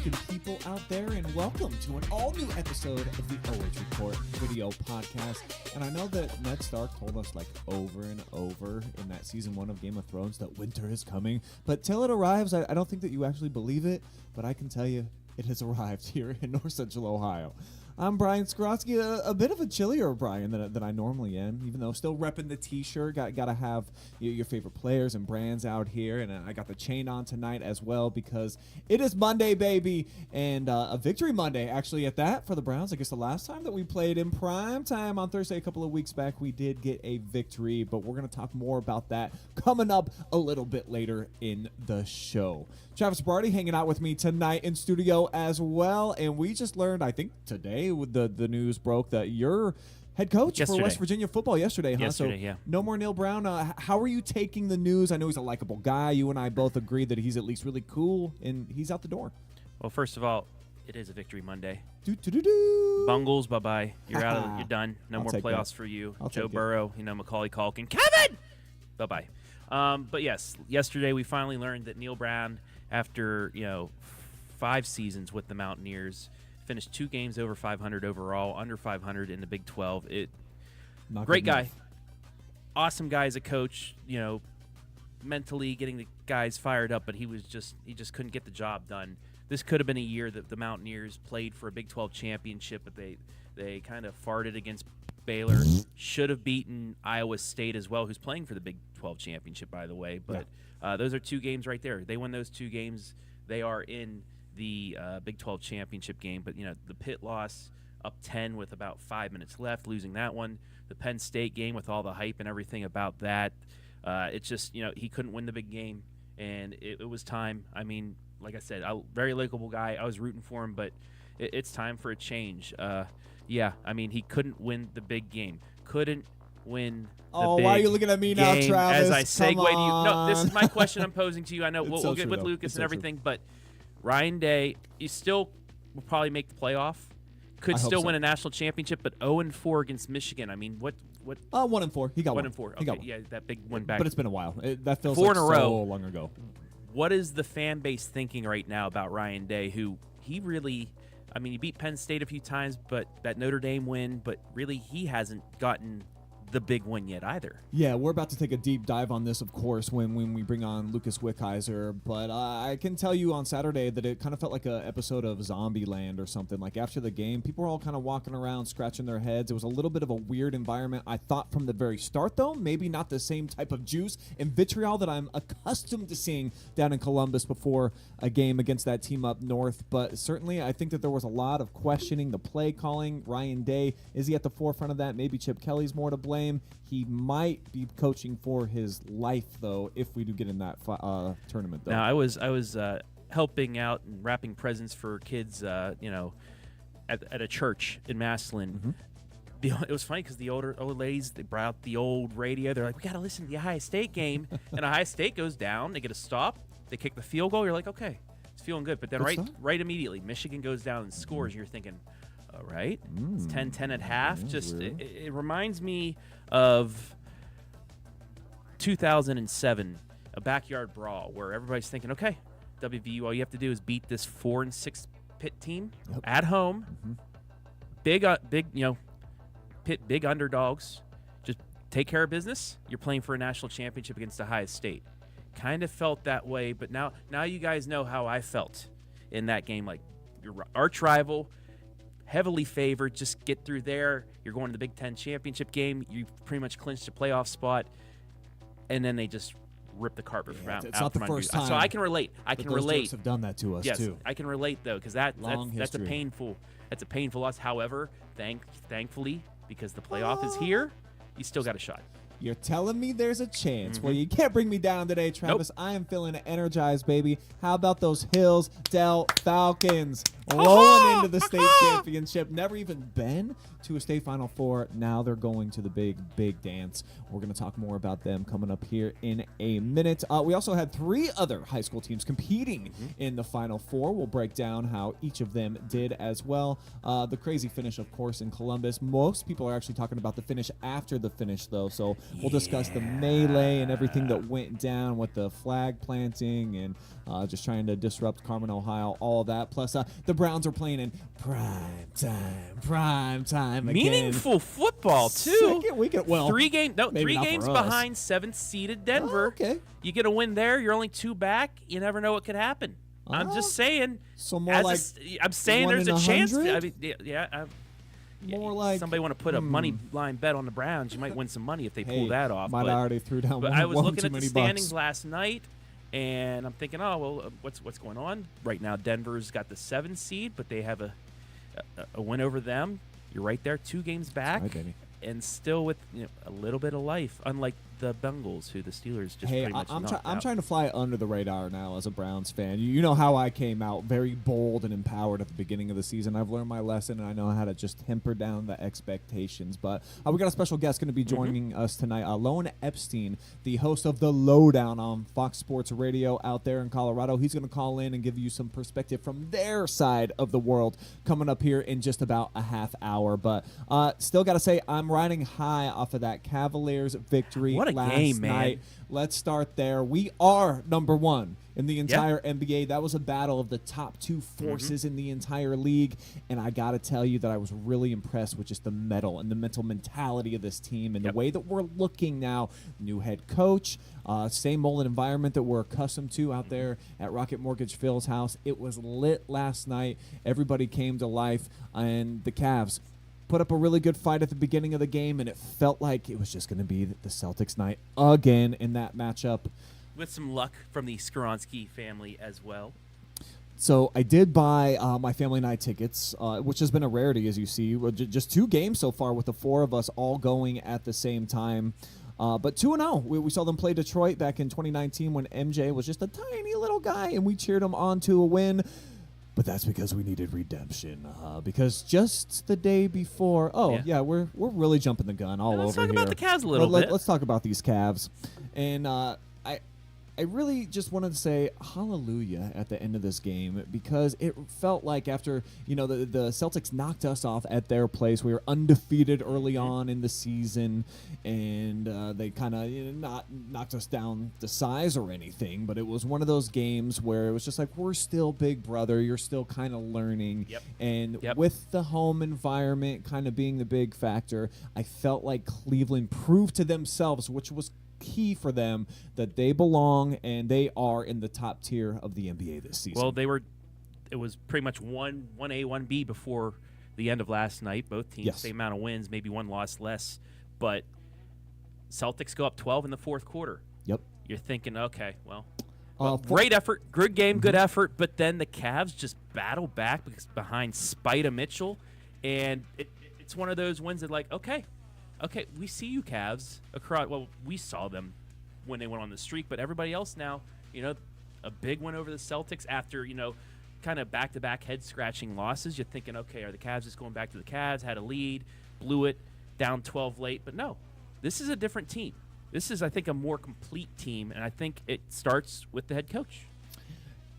good people out there, and welcome to an all-new episode of the OH.Report video podcast. And I know that Ned Stark told us like over and over in that season 1 of Game of Thrones that winter is coming, but till it arrives, I don't think that you actually believe it, but I can tell you it has arrived here in North Central Ohio. I'm Brian Skorosky, a bit of a chillier Brian than I normally am, even though still repping the t-shirt. Got to have your favorite players and brands out here, and I got the chain on tonight as well because it is Monday, baby, and a victory Monday, actually, at that for the Browns. I guess the last time that we played in prime time on Thursday a couple of weeks back, we did get a victory, but we're going to talk more about that coming up a little bit later in the show. Travis Barty hanging out with me tonight in studio as well, and we just learned, I think today, with the news broke that you're head coach for West Virginia football yesterday, huh? Yesterday, so yeah. No more Neil Brown. How are you taking the news? I know he's a likable guy. You and I both agree that he's at least really cool, and he's out the door. Well, first of all, it is a victory Monday. Do-do-do-do. Bungles, bye-bye. You're out of it. You're done. No I'll more take playoffs that. for you. I'll Joe take it. Burrow, Macaulay Culkin. Kevin! Bye-bye. But yes, yesterday we finally learned that Neil Brown, after 5 seasons with the Mountaineers, finished 2 games over 500 overall, under 500 in the Big 12. Great guy. Awesome guy as a coach, mentally getting the guys fired up, but he just couldn't get the job done. This could have been a year that the Mountaineers played for a Big 12 championship, but they kind of farted against Baylor. Should have beaten Iowa State as well, who's playing for the Big 12 championship, by the way. But those are 2 games right there. They win those 2 games, they are in the Big 12 championship game. But the Pitt loss, up 10 with about 5 minutes left, losing that one. The Penn State game with all the hype and everything about that, it's just he couldn't win the big game, and it was time. I mean, like I said, very likable guy. I was rooting for him, but it's time for a change. He couldn't win the big game. Couldn't win the big why are you looking at me now, game. Travis? As I segue to you. No, this is my question I'm posing to you. I know we'll get with Lucas and everything, but Ryan Day, he still will probably make the playoff. Could still win a national championship, but 0-4 against Michigan. I mean, what? 1-4. He got 1-4. Okay, He got one. yeah, that big one back. But it's been a while. That feels 4 like in a so row. long ago. What is the fan base thinking right now about Ryan Day, who he beat Penn State a few times, but that Notre Dame win, but really he hasn't gotten the big win yet either. Yeah, we're about to take a deep dive on this, of course, when we bring on Lucas Wickheiser. But I can tell you on Saturday that it kind of felt like an episode of Zombieland or something. Like after the game, people were all kind of walking around, scratching their heads. It was a little bit of a weird environment. I thought from the very start, though, maybe not the same type of juice and vitriol that I'm accustomed to seeing down in Columbus before a game against that team up north. But certainly, I think that there was a lot of questioning the play calling. Ryan Day, is he at the forefront of that? Maybe Chip Kelly's more to blame. He might be coaching for his life, though, if we do get in that tournament, though. Now, I was helping out and wrapping presents for kids, at a church in Massillon. Mm-hmm. It was funny because the old ladies, they brought out the old radio. They're like, we got to listen to the Ohio State game. And Ohio State goes down. They get a stop. They kick the field goal. You're like, okay, it's feeling good. But then right immediately, Michigan goes down and scores. You're thinking, all right, it's 10-10 at half. Just it reminds me of 2007, a backyard brawl where everybody's thinking, okay, WVU, all you have to do is beat this 4-6 Pitt team at home. Mm-hmm. Pitt big underdogs. Just take care of business. You're playing for a national championship against Ohio State. Kind of felt that way, but now you guys know how I felt in that game. Like your arch rival, heavily favored, just get through there. You're going to the Big Ten championship game. You pretty much clinched a playoff spot, and then they just rip the carpet from out. It's not the first time. So I can relate. Those jerks have done that to us too. I can relate though, because that's a painful loss. However, thankfully, because the playoff is here, you still got a shot. You're telling me there's a chance. Mm-hmm. Well, you can't bring me down today, Travis. Nope. I am feeling energized, baby. How about those Hillsdale Falcons? Lowen into the state championship. Never even been to a state Final Four. Now they're going to the big dance. We're going to talk more about them coming up here in a minute. We also had 3 other high school teams competing in the Final Four. We'll break down how each of them did as well. The crazy finish, of course, in Columbus. Most people are actually talking about the finish after the finish, though. So we'll discuss the melee and everything that went down with the flag planting and just trying to disrupt Carmen, Ohio, all that. Plus, the Browns are playing in prime time again. Meaningful football, too. Second weekend. Well, 3 games us. behind 7th-seeded Denver. Oh, okay. You get a win there, you're only 2 back. You never know what could happen. I'm just saying. So more like I'm saying there's a chance. I mean, more like somebody want to put a money line bet on the Browns, you might win some money if they pull that off. Might already threw down. But I was looking at the standings bucks. last night, and I'm thinking, what's going on right now? Denver's got the 7th seed, but they have a win over them. You're right there, 2 games back, and still with a little bit of life. Unlike the Bengals, who the Steelers just pretty much knocked out. I'm trying to fly under the radar now as a Browns fan. You know how I came out very bold and empowered at the beginning of the season. I've learned my lesson, and I know how to just temper down the expectations. But we got a special guest going to be joining us tonight. Lowen Epstein, the host of The Lowdown on Fox Sports Radio out there in Colorado. He's going to call in and give you some perspective from their side of the world coming up here in just about a half hour. But still got to say, I'm riding high off of that Cavaliers victory. What a game, man. Night. Let's start there. We are number 1 in the entire NBA. That was a battle of the top 2 forces in the entire league, and I got to tell you that I was really impressed with just the mettle and the mental mentality of this team and the way that we're looking now. New head coach, same old environment that we're accustomed to out there at Rocket Mortgage Phil's house. It was lit last night. Everybody came to life, and the Cavs put up a really good fight at the beginning of the game, and it felt like it was just going to be the Celtics night again in that matchup. With some luck from the Skoronsky family as well. So I did buy my family night tickets, which has been a rarity, as you see. Just 2 games so far with the 4 of us all going at the same time. But 2-0. We saw them play Detroit back in 2019 when MJ was just a tiny little guy, and we cheered him on to a win. But that's because we needed redemption. Because just the day before, we're really jumping the gun all over here. Let's talk about the Cavs a little bit. Let's talk about these Cavs. And I really just wanted to say hallelujah at the end of this game, because it felt like after the Celtics knocked us off at their place, we were undefeated early on in the season, and they kind of not knocked us down to size or anything, but it was one of those games where it was just like, we're still big brother, you're still kind of learning. And with the home environment kind of being the big factor, I felt like Cleveland proved to themselves, which was key for them, that they belong and they are in the top tier of the NBA this season. Well, it was pretty much 1A, 1B before the end of last night. Both teams, same amount of wins, maybe 1 loss less. But Celtics go up 12 in the 4th quarter. You're thinking, okay, well, great effort, good game, good effort. But then the Cavs just battle back behind Spida Mitchell. And it's one of those wins that, like, okay, we see you, Cavs. Well, we saw them when they went on the streak, but everybody else now, a big win over the Celtics after, kind of back-to-back head-scratching losses. You're thinking, okay, are the Cavs just going back to the Cavs? Had a lead, blew it, down 12 late. But no, this is a different team. This is, I think, a more complete team, and I think it starts with the head coach.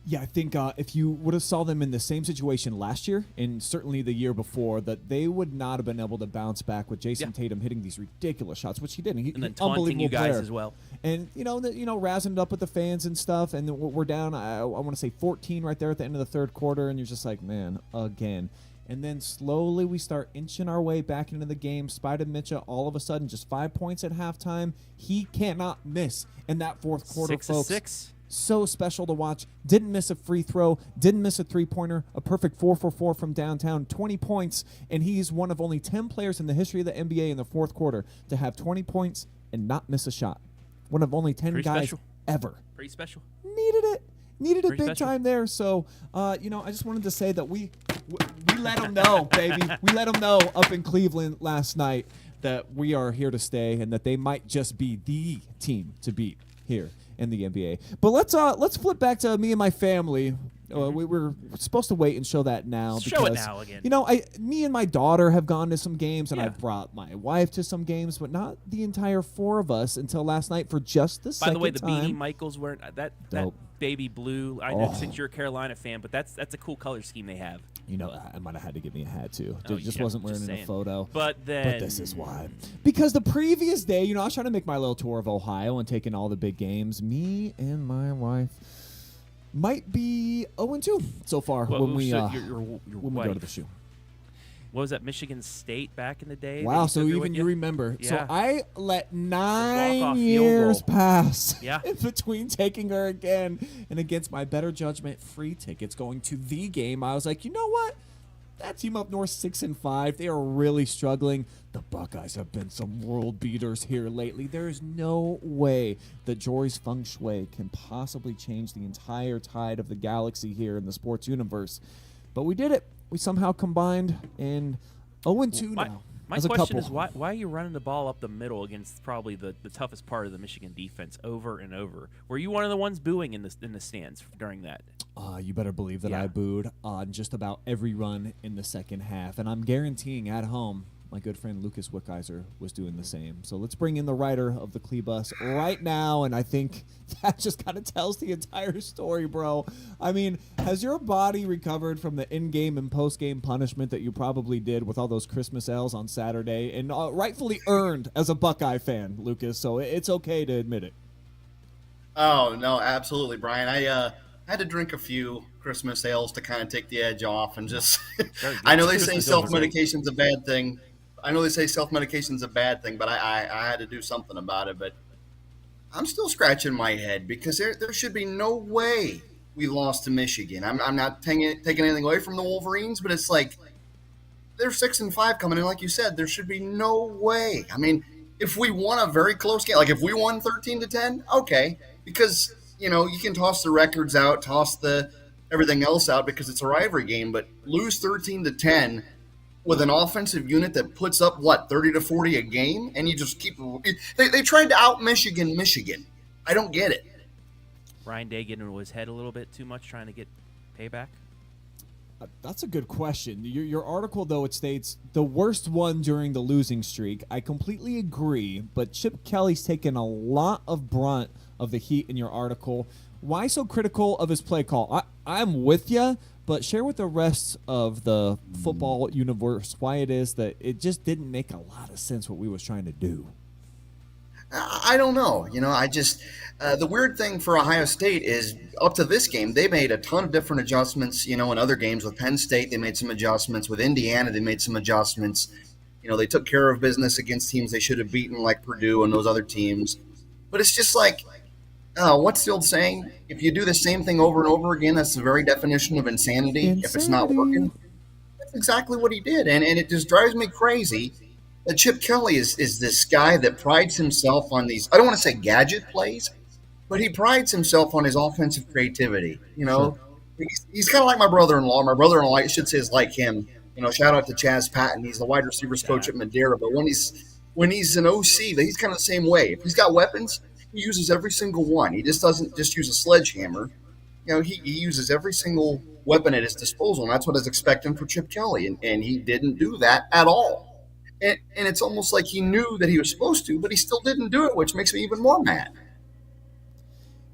Yeah, I think if you would have saw them in the same situation last year and certainly the year before, that they would not have been able to bounce back with Jason Tatum hitting these ridiculous shots, which he did. And then taunting you guys as well. And, razzing it up with the fans and stuff. And we're down, I want to say 14 right there at the end of the 3rd quarter. And you're just like, man, again. And then slowly we start inching our way back into the game. Spida Mitchell, all of a sudden, just 5 points at halftime. He cannot miss in that 4th quarter, 6 folks. 6. So special to watch. Didn't miss a free throw. Didn't miss a 3-pointer. A perfect 4-for-4 from downtown. 20 points. And he's one of only 10 players in the history of the NBA in the 4th quarter to have 20 points and not miss a shot. One of only 10 guys ever. Pretty special. Needed it. Needed Pretty it big special. time there. So, I just wanted to say that we let them know, baby. We let them know up in Cleveland last night that we are here to stay and that they might just be the team to beat here in the NBA. But let's flip back to me and my family. We were supposed to wait and show that now. Show it now again. Me and my daughter have gone to some games, and Yeah. I've brought my wife to some games, but not the entire four of us until last night for just the second time. By the way, the beanie Michaels wearing that baby blue. I know since you're a Carolina fan, but that's a cool color scheme they have. I might have had to give me a hat too. Oh, Just yeah, wasn't wearing just in a saying. photo. But this is why. Because the previous day, I was trying to make my little tour of Ohio and taking all the big games. Me and my wife might be 0-2 so far when we your when we wife. go to the shoe. What was that, Michigan State back in the day? Wow, that so took her even with you remember. Yeah. So I let walk-off 9 field years goal. pass Yeah. in between taking her again and against my better judgment, free tickets going to the game. I was like, you know what? That team up north 6-5. They are really struggling. The Buckeyes have been some world beaters here lately. There is no way that Jory's feng shui can possibly change the entire tide of the galaxy here in the sports universe. But we did it. We somehow combined in 0-2 now. My as a question couple. is why are you running the ball up the middle against probably the toughest part of the Michigan defense over and over? Were you one of the ones booing in the stands during that? You better believe that I booed on just about every run in the second half. And I'm guaranteeing at home, my good friend Lucas Wickheiser was doing the same. So let's bring in the writer of the Cleebus right now. And I think that just kind of tells the entire story, bro. I mean, has your body recovered from the in-game and post-game punishment that you probably did with all those Christmas L's on Saturday and rightfully earned as a Buckeye fan, Lucas? So it's okay to admit it. Oh, no, absolutely, Brian. I had to drink a few Christmas ales to kind of take the edge off and just – I know they say self-medication's a bad thing. But I had to do something about it. But I'm still scratching my head because there should be no way we lost to Michigan. I'm not taking anything away from the Wolverines, but it's like they're 6-5 coming in. Like you said, there should be no way. I mean, if we won a very close game, like if we won 13-10, okay, because – you can toss the records out, toss the everything else out because it's a rivalry game, but lose 13-10 with an offensive unit that puts up 30-40 a game, and you just keep. They tried to out Michigan. I don't get it. Ryan Day getting into his head a little bit too much, trying to get payback. That's a good question. Your article, though, it states the worst one during the losing streak. I completely agree, but Chip Kelly's taken a lot of brunt of the heat in your article. Why so critical of his play call? I'm with you, but share with the rest of the football universe why it is that it just didn't make a lot of sense what we was trying to do. I don't know. I just the weird thing for Ohio State is up to this game, they made a ton of different adjustments. In other games with Penn State, they made some adjustments. With Indiana, they made some adjustments. They took care of business against teams they should have beaten, like Purdue and those other teams. But it's just like, what's the old saying? If you do the same thing over and over again, that's the very definition of insanity. If it's not working, that's exactly what he did. And it just drives me crazy. Chip Kelly is this guy that prides himself on these, I don't want to say gadget plays, but he prides himself on his offensive creativity. Sure. He's kind of like my brother-in-law. My brother-in-law, I should say, is like him. Shout out to Chaz Patton. He's the wide receivers coach at Madeira. But when he's an OC, he's kind of the same way. If he's got weapons, he uses every single one. He just doesn't just use a sledgehammer. He uses every single weapon at his disposal, and that's what I was expecting for Chip Kelly. And he didn't do that at all. And it's almost like he knew that he was supposed to, but he still didn't do it, which makes me even more mad.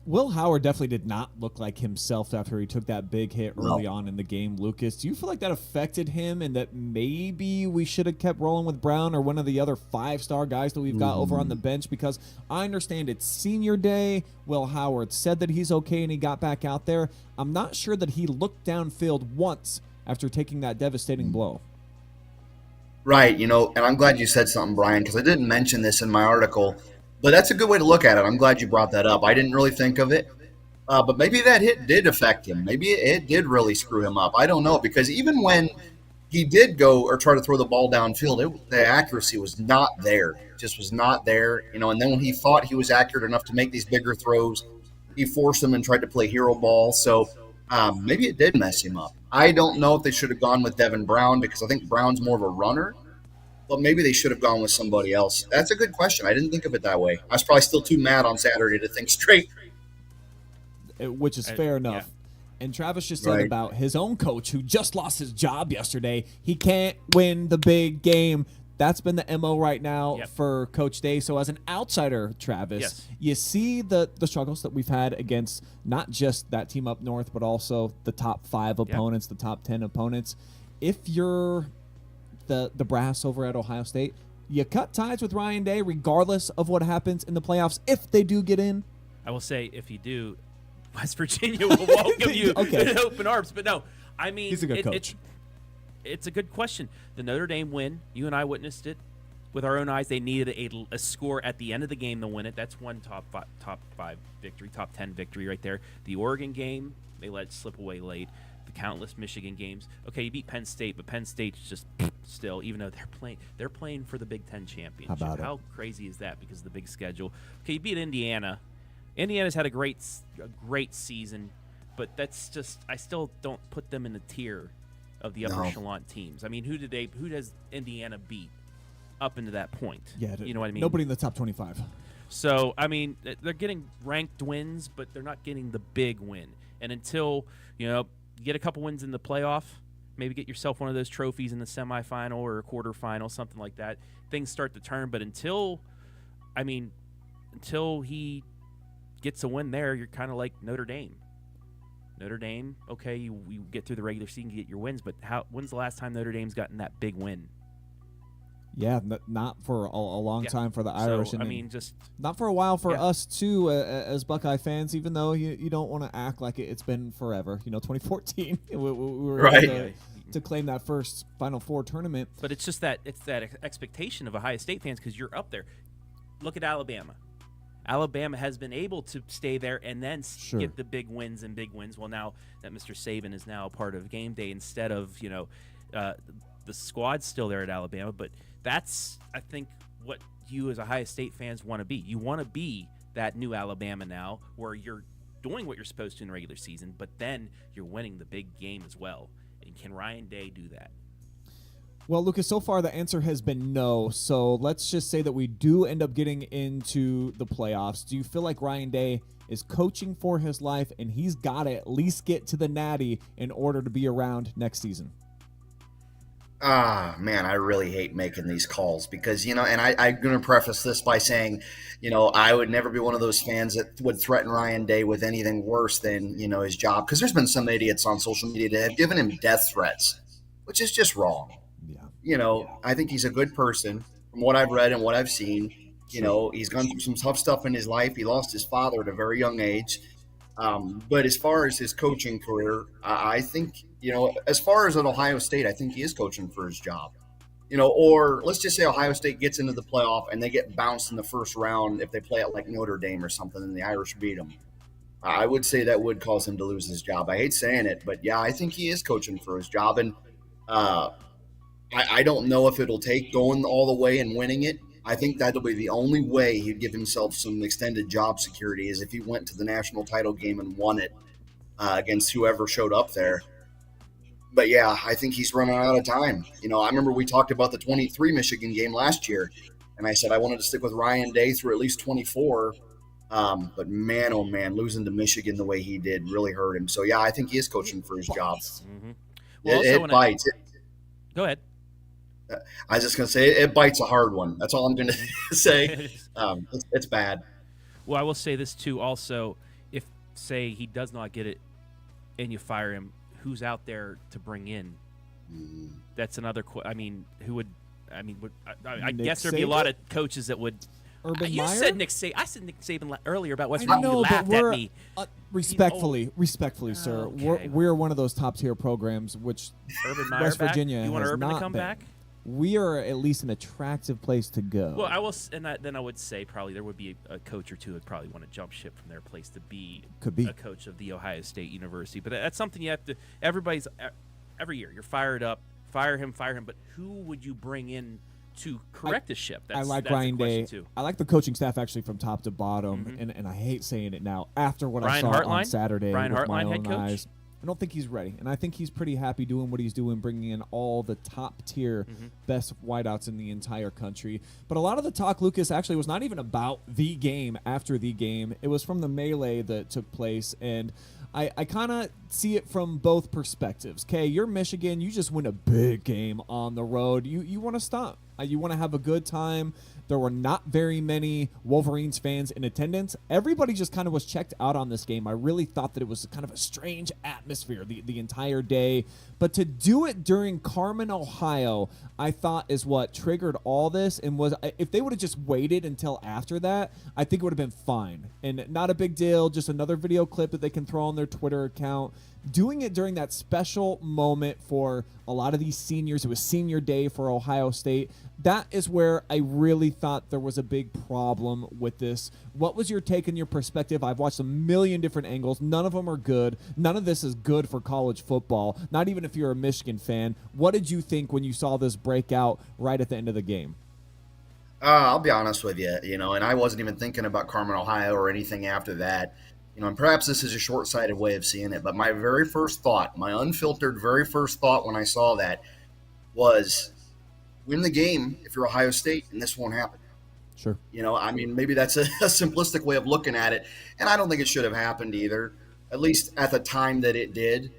Will Howard definitely did not look like himself after he took that big hit early on in the game, Lucas. Do you feel like that affected him and that maybe we should have kept rolling with Brown or one of the other 5-star guys that we've got over on the bench? Because I understand it's senior day. Will Howard said that he's okay and he got back out there. I'm not sure that he looked downfield once after taking that devastating blow. Right, and I'm glad you said something, Brian, because I didn't mention this in my article, but that's a good way to look at it. I'm glad you brought that up. I didn't really think of it, but maybe that hit did affect him. Maybe it did really screw him up. I don't know, because even when he did go or try to throw the ball downfield, the accuracy was not there. It just was not there, and then when he thought he was accurate enough to make these bigger throws, he forced them and tried to play hero ball, so maybe it did mess him up. I don't know if they should have gone with Devin Brown because I think Brown's more of a runner, but maybe they should have gone with somebody else. That's a good question. I didn't think of it that way. I was probably still too mad on Saturday to think straight. which is fair enough. Yeah. And Travis just said about his own coach who just lost his job yesterday. He can't win the big game. That's been the MO right now for Coach Day. So as an outsider, Travis, you see the struggles that we've had against not just that team up north, but also the top 5 opponents, the top 10 opponents. If you're the brass over at Ohio State, you cut ties with Ryan Day regardless of what happens in the playoffs if they do get in. I will say, if you do, West Virginia will welcome you in open arms. But no, I mean, he's a good coach. It's a good question. The Notre Dame win, you and I witnessed it with our own eyes. They needed a score at the end of the game to win it. That's one top 5 victory, top 10 victory right there. The Oregon game, they let it slip away late. The countless Michigan games. Okay, you beat Penn State, but Penn State's just still, even though they're playing for the Big Ten championship. How crazy is that because of the big schedule? Okay, you beat Indiana. Indiana's had a great season, but that's just, I still don't put them in the tier of the upper echelon teams. I mean, who does Indiana beat up into that point? Yeah, you know what I mean? Nobody in the top 25. So, I mean, they're getting ranked wins, but they're not getting the big win. And until, you get a couple wins in the playoff, maybe get yourself one of those trophies in the semifinal or a quarterfinal, something like that, things start to turn. But until he gets a win there, you're kind of like Notre Dame. Notre Dame, okay, you get through the regular season, you get your wins, but when's the last time Notre Dame's gotten that big win? Yeah, not for a long time for the Irish. So, just not for a while for us too, as Buckeye fans. Even though you don't want to act like it's been forever. 2014, we were able to claim that first Final Four tournament. But it's just that expectation of Ohio State fans because you're up there. Look at Alabama. Alabama has been able to stay there and then get the big wins and big wins. Well, now that Mr. Saban is now a part of game day instead of, the squad's still there at Alabama. But that's, I think, what you as Ohio State fans want to be. You want to be that new Alabama now where you're doing what you're supposed to in the regular season, but then you're winning the big game as well. And can Ryan Day do that? Well, Lucas, so far the answer has been no. So let's just say that we do end up getting into the playoffs. Do you feel like Ryan Day is coaching for his life and he's got to at least get to the Natty in order to be around next season? Man, I really hate making these calls because, and I'm going to preface this by saying, I would never be one of those fans that would threaten Ryan Day with anything worse than, his job. Because there's been some idiots on social media that have given him death threats, which is just wrong. I think he's a good person from what I've read and what I've seen. He's gone through some tough stuff in his life. He lost his father at a very young age. But as far as his coaching career, I think, as far as at Ohio State, I think he is coaching for his job. Or let's just say Ohio State gets into the playoff and they get bounced in the first round if they play it like Notre Dame or something and the Irish beat them. I would say that would cause him to lose his job. I hate saying it, but yeah, I think he is coaching for his job. And I don't know if it'll take going all the way and winning it. I think that'll be the only way he'd give himself some extended job security is if he went to the national title game and won it against whoever showed up there. But yeah, I think he's running out of time. I remember we talked about the 23 Michigan game last year, and I said I wanted to stick with Ryan Day through at least 24. But man, oh man, losing to Michigan the way he did really hurt him. So yeah, I think he is coaching for his job. Mm-hmm. Well, it bites. Go ahead. I was just going to say it bites a hard one. That's all I'm going to say. It's bad. Well, I will say this too. Also, if say he does not get it, and you fire him, who's out there to bring in? That's another. Who would? I guess there'd be a lot of coaches that would. Urban you Meyer? said Nick Saban. I said Nick Saban earlier about West Virginia. You laughed at me. Respectfully, sir. Okay. We're one of those top tier programs, which Urban Meyer West Virginia you want has Urban not to come been. back? We are at least an attractive place to go. Well, I will, then I would say probably there would be a coach or two that probably want to jump ship from their place to be a coach of the Ohio State University. But that's something you have to. Every year you're fired up, fire him. But who would you bring in to correct the ship? I like Ryan Day. Too. I like the coaching staff actually from top to bottom, and I hate saying it now. After what I saw on Saturday Brian with Hartline, my head own coach? eyes, I don't think he's ready, and I think he's pretty happy doing what he's doing, bringing in all the top-tier best wideouts in the entire country. But a lot of the talk, Lucas, actually was not even about the game after the game. It was from the melee that took place, and I kind of see it from both perspectives. Okay, you're Michigan. You just win a big game on the road. You want to stop. You want to have a good time. There were not very many Wolverines fans in attendance. Everybody just kind of was checked out on this game. I really thought that it was kind of a strange atmosphere the entire day. But to do it during Carmen, Ohio, I thought is what triggered all this. And was if they would have just waited until after that, I think it would have been fine. And not a big deal, just another video clip that they can throw on their Twitter account. Doing it during that special moment for a lot of these seniors, it was senior day for Ohio State. That is where I really thought there was a big problem with this. What was your take and your perspective? I've watched a million different angles. None of them are good. None of this is good for college football, not even if you're a Michigan fan. What did you think when you saw this break out right at the end of the game? I'll be honest with you, and I wasn't even thinking about Carmen, Ohio or anything after that. And perhaps this is a short-sighted way of seeing it, but my very first thought, my unfiltered very first thought when I saw that was win the game if you're Ohio State, and this won't happen. Sure. Maybe that's a simplistic way of looking at it, and I don't think it should have happened either, at least at the time that it did,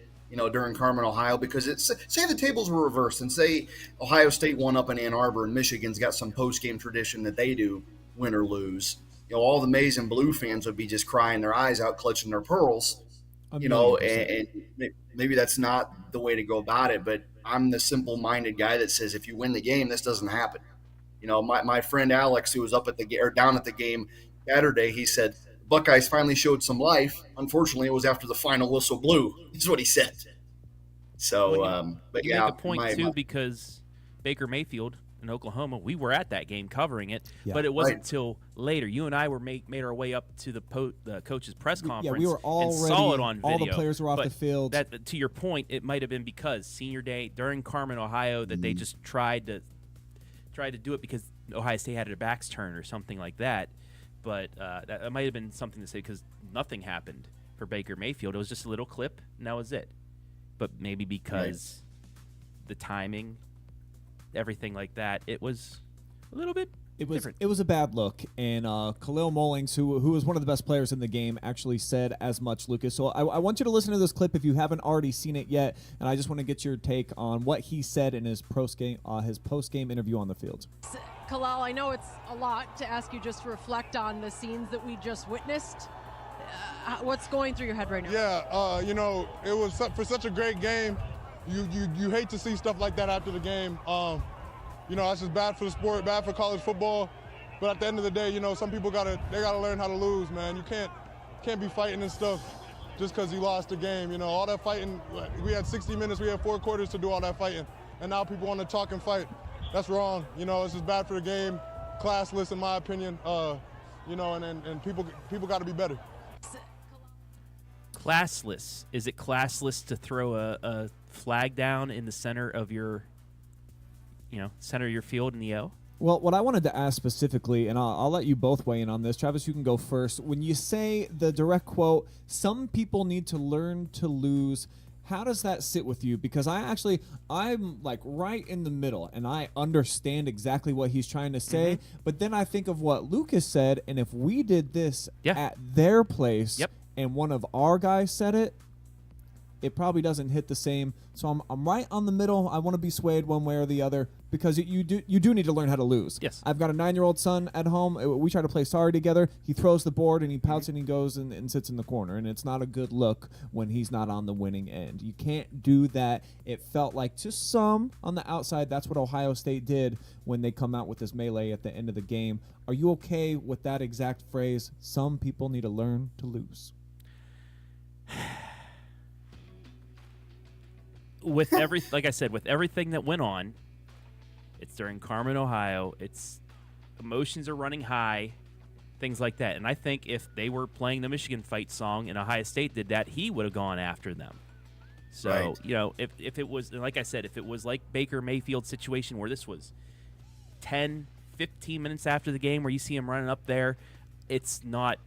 during Carmen, Ohio, because say the tables were reversed and say Ohio State won up in Ann Arbor and Michigan's got some post-game tradition that they do, win or lose. All the maize and blue fans would be just crying their eyes out, clutching their pearls, and maybe that's not the way to go about it. But I'm the simple-minded guy that says if you win the game, this doesn't happen. My friend Alex, who was up at down at the game Saturday, he said Buckeyes finally showed some life. Unfortunately, it was after the final whistle blew. Is what he said. So, but you yeah, make a point too because Baker Mayfield in Oklahoma, we were at that game covering it, but it wasn't until later. You and I were made our way up to the coach's press conference. Yeah, we were already, and saw it on video. All the players were off the field. That, to your point, it might have been because senior day during Carmen, Ohio, that they just tried to do it because Ohio State had their backs turned or something like that. But that might have been something to say because nothing happened for Baker Mayfield. It was just a little clip, and that was it. But maybe because the timing, everything like that, it was a little bit different. It was a bad look, and Khalil Mullings, who was one of the best players in the game, actually said as much, Lucas. So I want you to listen to this clip if you haven't already seen it yet, and I just want to get your take on what he said in his post-game interview on the field. Khalil, I know it's a lot to ask you just to reflect on the scenes that we just witnessed. What's going through your head right now? Yeah, it was for such a great game. You hate to see stuff like that after the game. That's just bad for the sport, bad for college football. But at the end of the day, some people gotta learn how to lose, man. You can't be fighting and stuff just because you lost the game. All that fighting. We had 60 minutes, we had 4 quarters to do all that fighting, and now people want to talk and fight. That's wrong. It's just bad for the game, classless in my opinion. And people got to be better. Classless. Is it classless to throw a flag down in the center of your field in the O? Well, what I wanted to ask specifically, and I'll let you both weigh in on this. Travis, you can go first. When you say the direct quote, some people need to learn to lose, how does that sit with you? Because I'm like right in the middle, and I understand exactly what he's trying to say, but then I think of what Lucas said, and if we did this at their place and one of our guys said it, it probably doesn't hit the same. So I'm right on the middle. I want to be swayed one way or the other because you do need to learn how to lose. Yes. I've got a 9-year-old son at home. We try to play sorry together. He throws the board and he pouts and he goes and sits in the corner. And it's not a good look when he's not on the winning end. You can't do that. It felt like to some on the outside, that's what Ohio State did when they come out with this melee at the end of the game. Are you okay with that exact phrase? Some people need to learn to lose. With like I said, with everything that went on, it's during Carmen, Ohio. It's emotions are running high, things like that. And I think if they were playing the Michigan fight song and Ohio State did that, he would have gone after them. So if it was, like I said, if it was like Baker Mayfield's situation where this was 10, 15 minutes after the game where you see him running up there, it's not,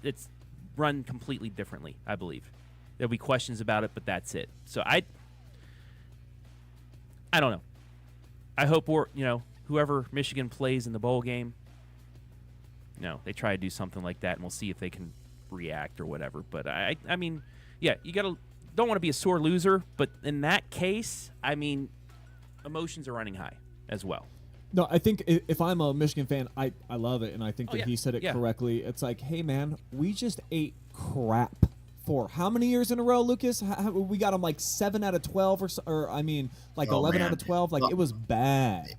it's run completely differently, I believe. There'll be questions about it, but that's it. So I don't know. I hope whoever Michigan plays in the bowl game, they try to do something like that, and we'll see if they can react or whatever. But I mean, yeah, you don't want to be a sore loser, but in that case, I mean, emotions are running high as well. No, I think if I'm a Michigan fan, I love it, and I think that he said it correctly. It's like, hey, man, we just ate crap for how many years in a row, Lucas? We got them like 7 out of 12 or 11 out of 12. Like, it was bad.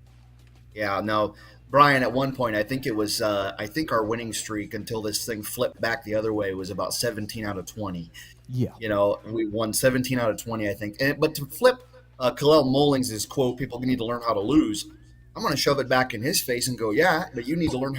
Yeah, no. Brian, at one point, I think it was I think our winning streak until this thing flipped back the other way was about 17 out of 20. Yeah. We won 17 out of 20, I think. But to flip Khalil Mullings' quote, people need to learn how to lose, I'm going to shove it back in his face and go, yeah, but you need to learn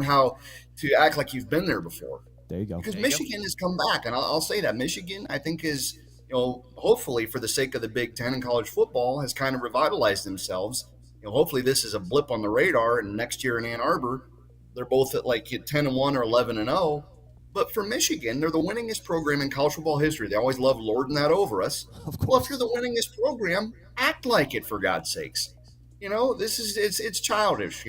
how to act like you've been there before. There you go. Because Michigan has come back, and I'll say that Michigan, I think, is hopefully for the sake of the Big Ten and college football, has kind of revitalized themselves. Hopefully this is a blip on the radar, and next year in Ann Arbor, they're both at like 10-1 or 11-0. But for Michigan, they're the winningest program in college football history. They always love lording that over us. Of course. Well, if you're the winningest program, act like it, for God's sakes. It's childish.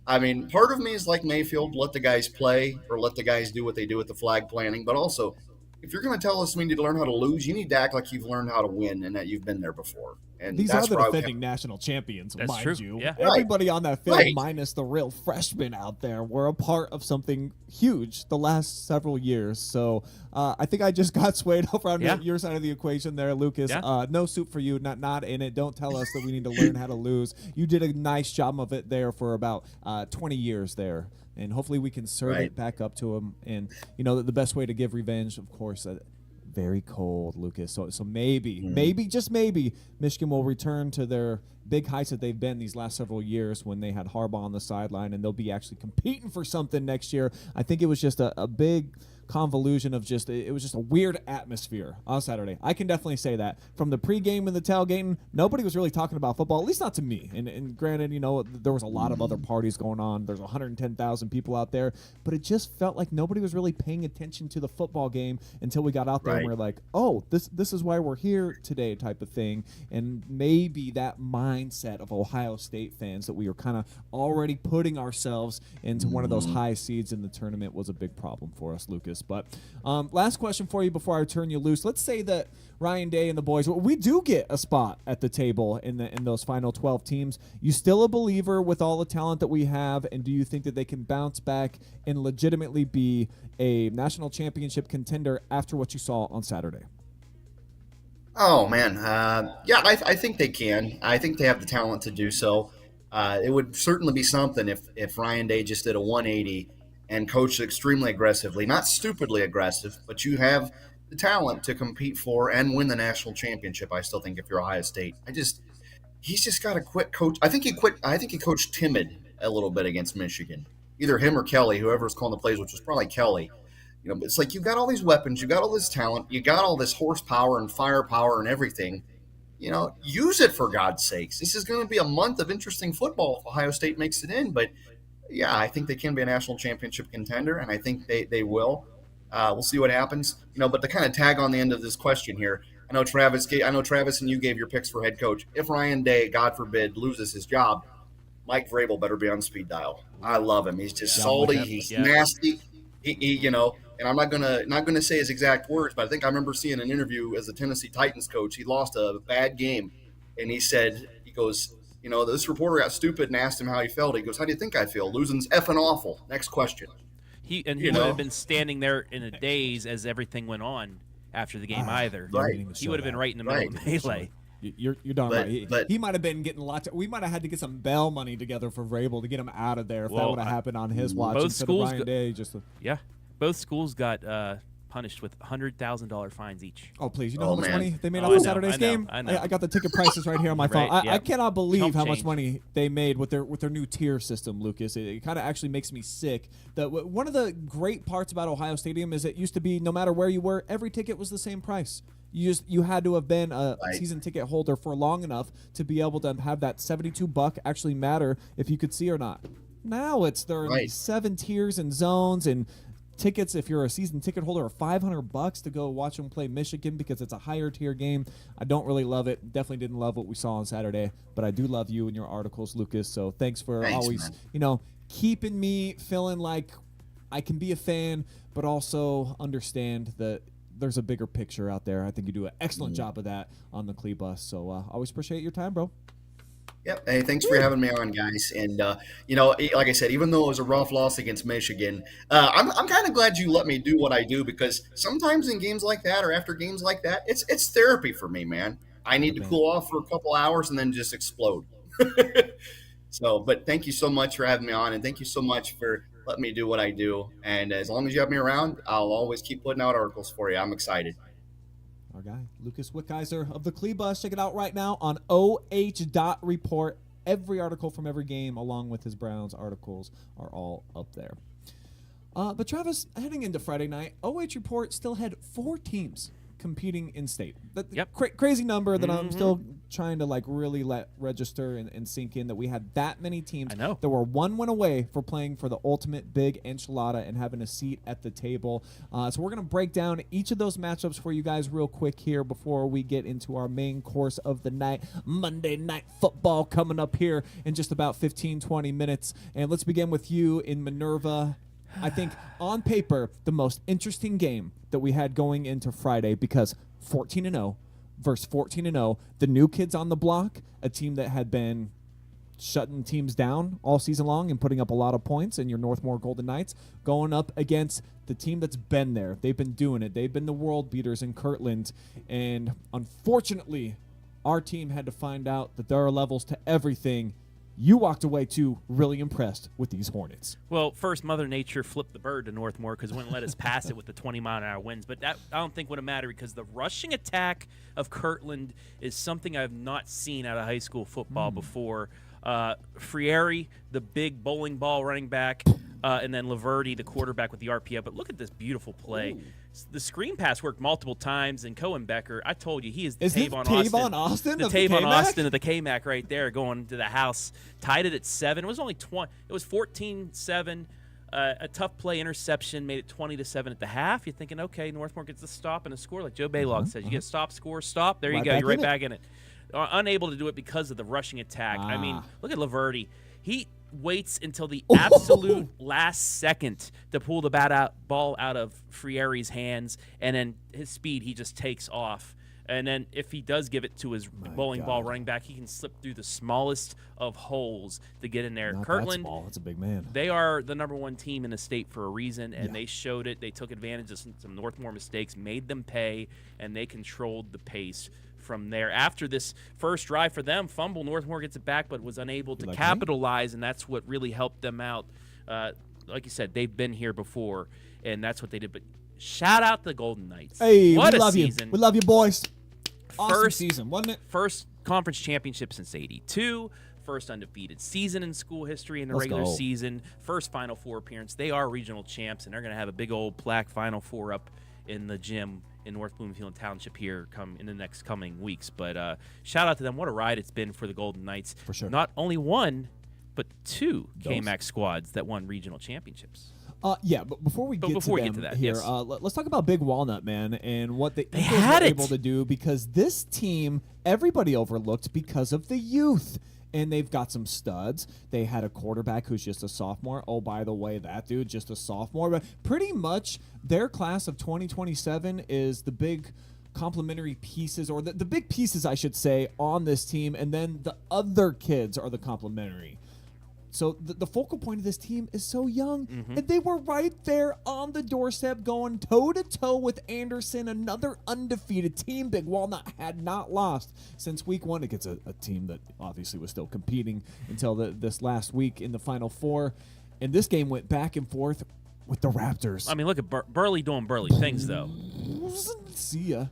I mean, part of me is like Mayfield, let the guys play or let the guys do what they do with the flag planting. But also, if you're going to tell us we need to learn how to lose, you need to act like you've learned how to win and that you've been there before. And these are the defending national champions, That's mind true. you. Yeah. Everybody on that field, Right. minus the real freshmen out there, were a part of something huge the last several years. So I think I just got swayed over on your side of the equation there, Lucas. Yeah. No soup for you, not in it. Don't tell us that we need to learn how to lose. You did a nice job of it there for about 20 years there. And hopefully we can serve it back up to them. And, the best way to give revenge, of course, very cold, Lucas. So maybe, just maybe, Michigan will return to their big heights that they've been these last several years when they had Harbaugh on the sideline, and they'll be actually competing for something next year. I think it was just a big convolution of it was just a weird atmosphere on Saturday. I can definitely say that. From the pregame and the tailgating, nobody was really talking about football, at least not to me. And granted, there was a lot of other parties going on. There's 110,000 people out there, but it just felt like nobody was really paying attention to the football game until we got out there and we're like, oh, this is why we're here today type of thing. And maybe that mindset of Ohio State fans that we were kind of already putting ourselves into one of those high seeds in the tournament was a big problem for us, Lucas. But last question for you before I turn you loose. Let's say that Ryan Day and the boys, we do get a spot at the table in those final 12 teams. You still a believer with all the talent that we have, and do you think that they can bounce back and legitimately be a national championship contender after what you saw on Saturday? Oh, man. I think they can. I think they have the talent to do so. It would certainly be something if Ryan Day just did a 180 and coached extremely aggressively, not stupidly aggressive, but you have the talent to compete for and win the national championship. I still think if you're Ohio State, he's just got to quit coach. I think he coached timid a little bit against Michigan, either him or Kelly, whoever's calling the plays, which was probably Kelly. It's like you've got all these weapons, you got all this talent, you got all this horsepower and firepower and everything. Use it, for God's sakes. This is going to be a month of interesting football if Ohio State makes it in, but yeah, I think they can be a national championship contender, and I think they will. We'll see what happens. But to kind of tag on the end of this question here, I know Travis and you gave your picks for head coach. If Ryan Day, God forbid, loses his job, Mike Vrabel better be on speed dial. I love him. He's just salty. He's nasty. He and I'm not gonna say his exact words, but I think I remember seeing an interview as the Tennessee Titans coach. He lost a bad game, and he goes, this reporter got stupid and asked him how he felt. He goes, how do you think I feel? Losing's effing awful. Next question. He would have been standing there in a daze as everything went on after the game either. Right. He would have been right in the middle of the melee. You're darn right. He might have been getting we might have had to get some bail money together for Vrabel to get him out of there if that would have happened on his watch instead of Ryan Day. Both schools got punished with $100,000 fines each. Oh, please. You know how much money they made off of Saturday's game? I got the ticket prices right here on my phone. Right, I cannot believe Chump how much change. money they made with their new tier system, Lucas. It kind of actually makes me sick. One of the great parts about Ohio Stadium is it used to be no matter where you were, every ticket was the same price. You had to have been a season ticket holder for long enough to be able to have that $72 actually matter if you could see or not. Now there are these 7 tiers and zones and tickets, if you're a season ticket holder, are $500 to go watch them play Michigan because it's a higher tier game. I don't really love it. Definitely didn't love what we saw on Saturday, but I do love you and your articles, Lucas. So thanks for always, man. keeping me feeling like I can be a fan, but also understand that there's a bigger picture out there. I think you do an excellent job of that on the Clee Bus. So always appreciate your time, bro. Yep. Hey, thanks for having me on, guys. And like I said, even though it was a rough loss against Michigan, I'm kind of glad you let me do what I do, because sometimes in games like that or after games like that, it's therapy for me, man. I need to cool off for a couple hours and then just explode. But thank you so much for having me on, and thank you so much for letting me do what I do. And as long as you have me around, I'll always keep putting out articles for you. I'm excited. Our guy, Lucas Wickheiser of the Clee Bus. Check it out right now on OH.Report. Every article from every game, along with his Browns articles, are all up there. But Travis, heading into Friday night, OH.Report still had 4 teams competing in state. Crazy number that I'm still trying to really let register and sink in, that we had that many teams. I know. That were 1 win away for playing for the ultimate big enchilada and having a seat at the table. So we're going to break down each of those matchups for you guys real quick here before we get into our main course of the night. Monday Night Football coming up here in just about 15-20 minutes. And let's begin with you in Minerva. I think on paper, the most interesting game that we had going into Friday, because 14-0 versus 14-0, the new kids on the block, a team that had been shutting teams down all season long and putting up a lot of points, in your Northmore Golden Knights, going up against the team that's been there. They've been doing it. They've been the world beaters in Kirtland. And unfortunately, our team had to find out that there are levels to everything. You walked away, too, really impressed with these Hornets. Well, first, Mother Nature flipped the bird to Northmore because it wouldn't let us pass it with the 20-mile-an-hour winds. But that, I don't think, would have mattered, because the rushing attack of Kirtland is something I've not seen out of high school football before. Frieri, the big bowling ball running back, and then Laverty, the quarterback with the RPO. But look at this beautiful play. Ooh. The screen pass worked multiple times, and Cohen Becker, I told you, he is the Tavon Austin? The Tavon Austin of the K-Mac right there, going to the house. Tied it at 7. It was only 20. It was 14-7. A tough play interception made it 20-7 at the half. You're thinking, okay, Northmore gets the stop and a score, like Joe Baylog says. You get stop, score, stop. There you go. You're right back in it. Unable to do it because of the rushing attack. I mean, look at Laverty. He waits until the absolute last second to pull the ball out of Frieri's hands, and then his speed, he just takes off. And then if he does give it to his bowling ball running back, he can slip through the smallest of holes to get in there. Kirtland, that's a big man. They are the #1 team in the state for a reason, and they showed it. They took advantage of some Northmore mistakes, made them pay, and they controlled the pace from there. After this first drive for them, fumble, Northmore gets it back, but was unable to capitalize, and that's what really helped them out. Like you said, they've been here before, and that's what they did. But shout out the Golden Knights. Hey, what we a love season. You. We love you, boys. Awesome First season, wasn't it? First conference championship since '82. First undefeated season in school history in the regular season. First Final Four appearance. They are regional champs, and they're going to have a big old plaque Final Four up in the gym in North Bloomfield Township here in the next coming weeks. But shout out to them. What a ride it's been for the Golden Knights. For sure. Not only one, but 2 K-Mac squads that won regional championships. Yeah, but before we get to that here, yes. Let's talk about Big Walnut, man, and what the Eagles were able to do, because this team, everybody overlooked because of the youth. And they've got some studs. They had a quarterback who's just a sophomore. Oh, by the way, that dude, just a sophomore. But pretty much their class of 2027 is the big complementary pieces, or the big pieces, I should say, on this team. And then the other kids are the complementary. So the focal point of this team is so young, and they were right there on the doorstep going toe-to-toe with Anderson, another undefeated team. Big Walnut had not lost since week 1 against a team that obviously was still competing until this last week in the Final Four. And this game went back and forth with the Raptors. I mean, look at Burley doing Burley things, though. See ya.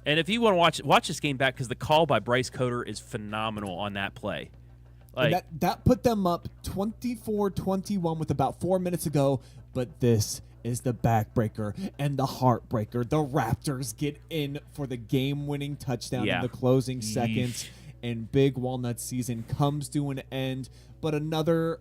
And if you want to watch this game back, because the call by Bryce Coder is phenomenal on that play. Like, that put them up 24-21 with about 4 minutes ago, but this is the backbreaker and the heartbreaker. The Raptors get in for the game-winning touchdown in the closing seconds, and Big Walnut's season comes to an end. But another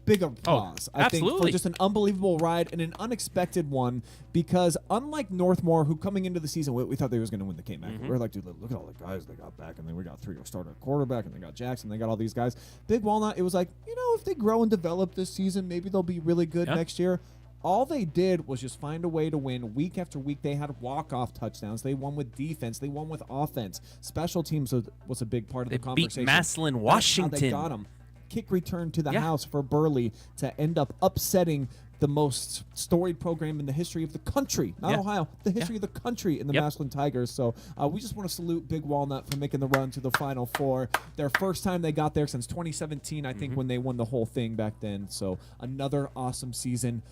big applause, I think, for absolutely. just an unbelievable ride and an unexpected one, because unlike Northmore, who coming into the season, we thought they was going to win the K-Mac. We were like, dude, look at all the guys they got back, and then we got 3 starter quarterback, and they got Jackson, they got all these guys. Big Walnut, it was like, if they grow and develop this season, maybe they'll be really good next year. All they did was just find a way to win week after week. They had walk-off touchdowns. They won with defense. They won with offense. Special teams was a big part of the conversation. They beat Massillon, Washington. That's how they got them. Kick return to the house for Burley to end up upsetting the most storied program in the history of the country, not Ohio, the history of the country in the Massillon Tigers. So we just want to salute Big Walnut for making the run to the Final Four. Their first time they got there since 2017, I think, when they won the whole thing back then. So another awesome season.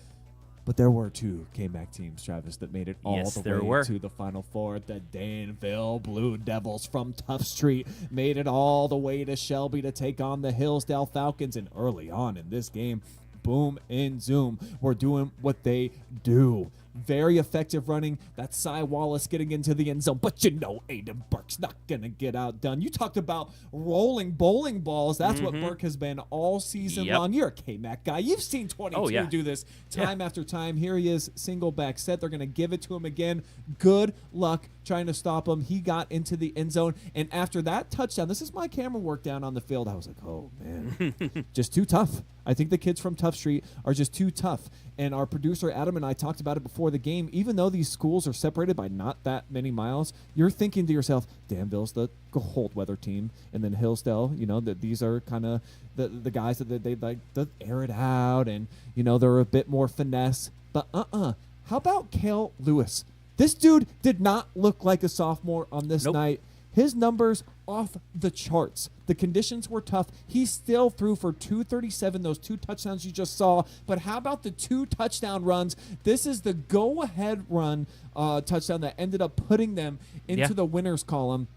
But there were 2 K-Mac teams, Travis, that made it all the way to the Final Four. The Danville Blue Devils from Tough Street made it all the way to Shelby to take on the Hillsdale Falcons. And early on in this game, boom and zoom, we're doing what they do. Very effective running. That's Cy Wallace getting into the end zone. But Aiden Burke's not going to get outdone. You talked about rolling bowling balls. That's what Burke has been all season long. You're a K-Mac guy. You've seen 22 do this time after time. Here he is, single back set. They're going to give it to him again. Good luck trying to stop him. He got into the end zone. And after that touchdown, this is my camera work down on the field. I was like, oh, man, just too tough. I think the kids from Tough Street are just too tough. And our producer, Adam, and I talked about it before the game. Even though these schools are separated by not that many miles, you're thinking to yourself, Danville's the cold weather team. And then Hillsdale, that these are kind of the guys that they like to air it out. And, they're a bit more finesse. But how about Cale Lewis? This dude did not look like a sophomore on this night. His numbers off the charts. The conditions were tough. He still threw for 237, those 2 touchdowns you just saw. But how about the 2 touchdown runs? This is the go-ahead run touchdown that ended up putting them into the winner's column.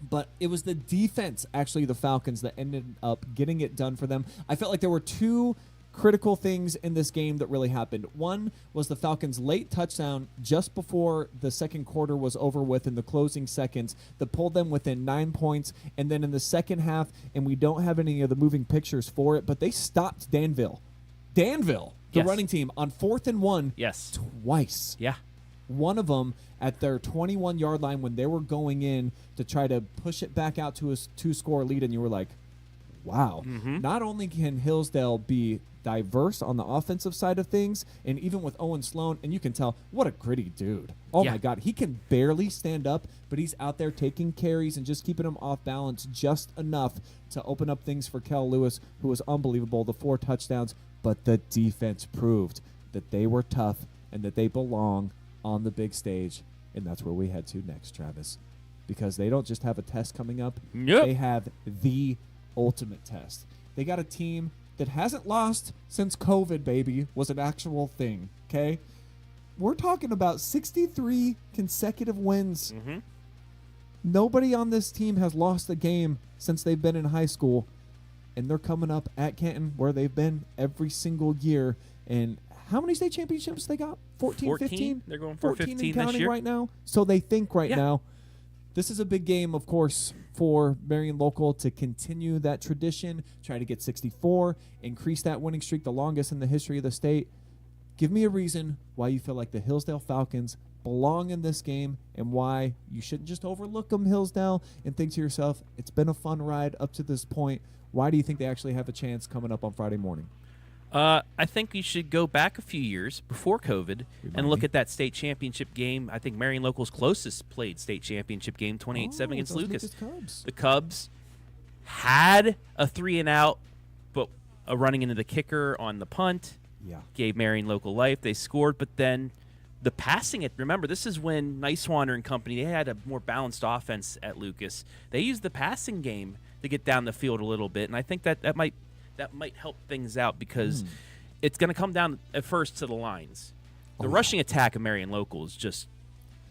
But it was the defense, actually, the Falcons, that ended up getting it done for them. I felt like there were 2 critical things in this game that really happened. One was the Falcons' late touchdown just before the second quarter was over with in the closing seconds that pulled them within 9 points. And then in the second half, and we don't have any of the moving pictures for it, but they stopped Danville, the running team, on 4th and 1 twice. Yeah. One of them at their 21-yard line when they were going in to try to push it back out to a 2-score lead, and you were like, wow. Not only can Hillsdale be diverse on the offensive side of things, and even with Owen Sloan, and you can tell what a gritty dude. Oh my God, he can barely stand up, but he's out there taking carries and just keeping him off balance just enough to open up things for Kel Lewis, who was unbelievable, the 4 touchdowns. But the defense proved that they were tough and that they belong on the big stage, and that's where we head to next, Travis, because they don't just have a test coming up, they have the ultimate test. They got a team that hasn't lost since COVID, baby, was an actual thing, okay? We're talking about 63 consecutive wins. Nobody on this team has lost a game since they've been in high school, and they're coming up at Canton, where they've been every single year. And how many state championships they got? 14, 15? They're going for 14 15 and counting this year. right now. So they think right now. This is a big game, of course, for Marion Local to continue that tradition, try to get 64, increase that winning streak, the longest in the history of the state. Give me a reason why you feel like the Hillsdale Falcons belong in this game and why you shouldn't just overlook them, Hillsdale, and think to yourself, it's been a fun ride up to this point. Why do you think they actually have a chance coming up on Friday morning? I think you should go back a few years before COVID and look at that state championship game. I think Marion Local's closest played state championship game, 28-7 against Lucas. The Cubs had a 3-and-out, but running into the kicker on the punt gave Marion Local life. They scored, but then the passing, remember, this is when Nicewander and company, they had a more balanced offense at Lucas. They used the passing game to get down the field a little bit, and I think that might help things out because it's going to come down at first to the lines. The rushing attack of Marion Local is just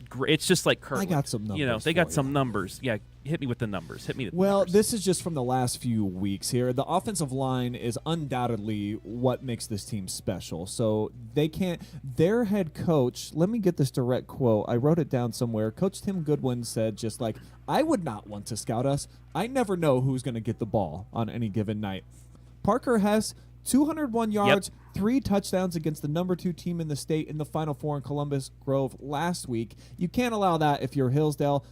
great. It's just like Kirtland. I got some numbers. They got some numbers. Yeah, hit me with the numbers. Well, this is just from the last few weeks here. The offensive line is undoubtedly what makes this team special. So they can't. Their head coach, let me get this direct quote. I wrote it down somewhere. Coach Tim Goodwin said just like, I would not want to scout us. I never know who's going to get the ball on any given night. Parker Hess 201 yards, 3 touchdowns against the number 2 team in the state in the Final Four in Columbus Grove last week. You can't allow that if you're Hillsdale.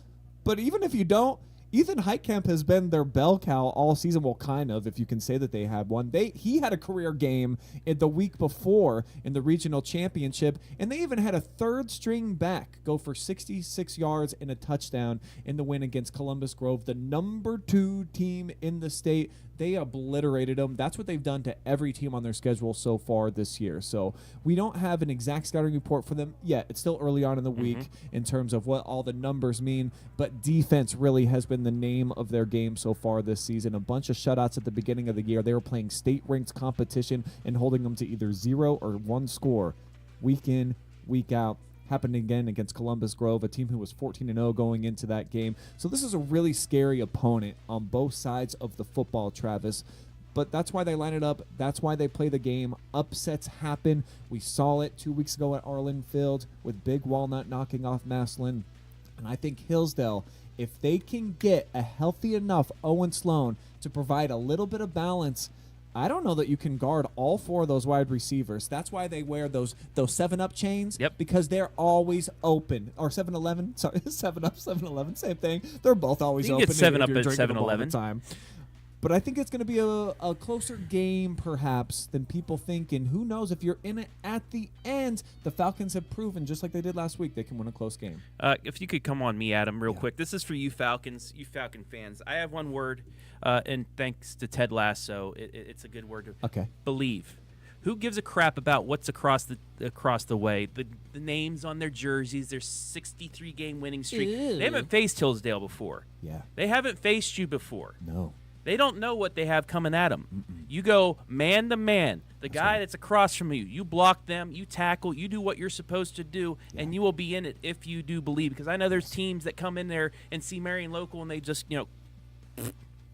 But even if you don't, Ethan Heitkamp has been their bell cow all season. Well, kind of, if you can say that they had one. He had a career game in the week before in the regional championship, and they even had a third-string back go for 66 yards and a touchdown in the win against Columbus Grove, the number 2 team in the state. They obliterated them. That's what they've done to every team on their schedule so far this year. So we don't have an exact scouting report for them yet. It's still early on in the week in terms of what all the numbers mean, but defense really has been the name of their game so far this season. A bunch of shutouts at the beginning of the year. They were playing state-ranked competition and holding them to either 0 or 1 score week in, week out. Happened again against Columbus Grove, a team who was 14-0 going into that game. So this is a really scary opponent on both sides of the football, Travis. But that's why they line it up. That's why they play the game. Upsets happen. We saw it 2 weeks ago at Arlen Field with Big Walnut knocking off Massillon. And I think Hillsdale, if they can get a healthy enough Owen Sloan to provide a little bit of balance, I don't know that you can guard all 4 of those wide receivers. That's why they wear those 7-Up chains, because they're always open. Or 7-Eleven, sorry, 7-Up, 7-Eleven, same thing. They're both always you open. Get 7-Up at 7-Eleven. But I think it's going to be a closer game, perhaps, than people think. And who knows, if you're in it at the end, the Falcons have proven, just like they did last week, they can win a close game. If you could come on me, Adam, real quick. This is for you Falcons, you Falcon fans. I have one word, and thanks to Ted Lasso, it's a good word. Believe. Who gives a crap about what's across the way? The names on their jerseys, their 63-game winning streak. Ew. They haven't faced Hillsdale before. Yeah. They haven't faced you before. No. They don't know what they have coming at them. You go man to man. The guy that's across from you, you block them, you tackle, you do what you're supposed to do, and you will be in it if you do believe. Because I know there's teams that come in there and see Marion Local and they just,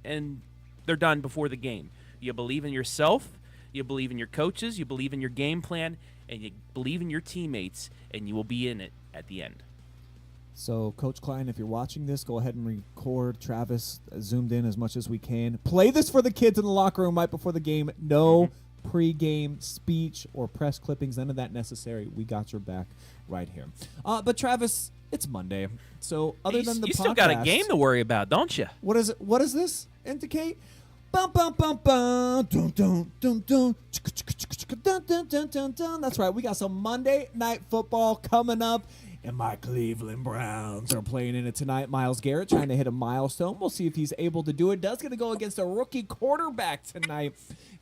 and they're done before the game. You believe in yourself, you believe in your coaches, you believe in your game plan, and you believe in your teammates, and you will be in it at the end. So, Coach Klein, if you're watching this, go ahead and record Travis zoomed in as much as we can. Play this for the kids in the locker room right before the game. No pre-game speech or press clippings, none of that necessary. We got your back right here. But, Travis, it's Monday. So, other than the podcast, you still got a game to worry about, don't you? What is it? What does this indicate? Bum, bum, bum, bum. Dun, dun, dun, dun. Dun, dun, dun, dun, dun. That's right. We got some Monday Night Football coming up. And my Cleveland Browns are playing in it tonight. Myles Garrett trying to hit a milestone. We'll see if he's able to do it. Does going to go against a rookie quarterback tonight.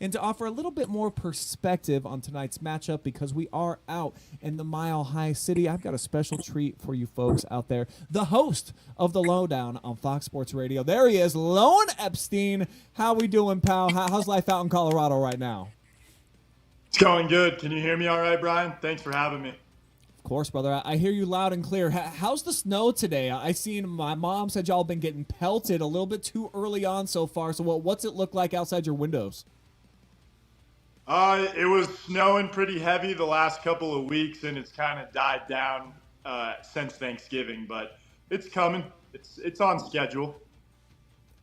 And to offer a little bit more perspective on tonight's matchup, because we are out in the Mile High City, I've got a special treat for you folks out there. The host of The Lowdown on Fox Sports Radio. There he is, Lowen Epstein. How we doing, pal? How's life out in Colorado right now? It's going good. Can you hear me all right, Brian? Thanks for having me. Of course, brother. I hear you loud and clear. How's the snow today? I seen my mom said y'all been getting pelted a little bit too early on so far. So what's it look like outside your windows? It was snowing pretty heavy the last couple of weeks, and it's kind of died down since Thanksgiving. But it's coming. It's on schedule.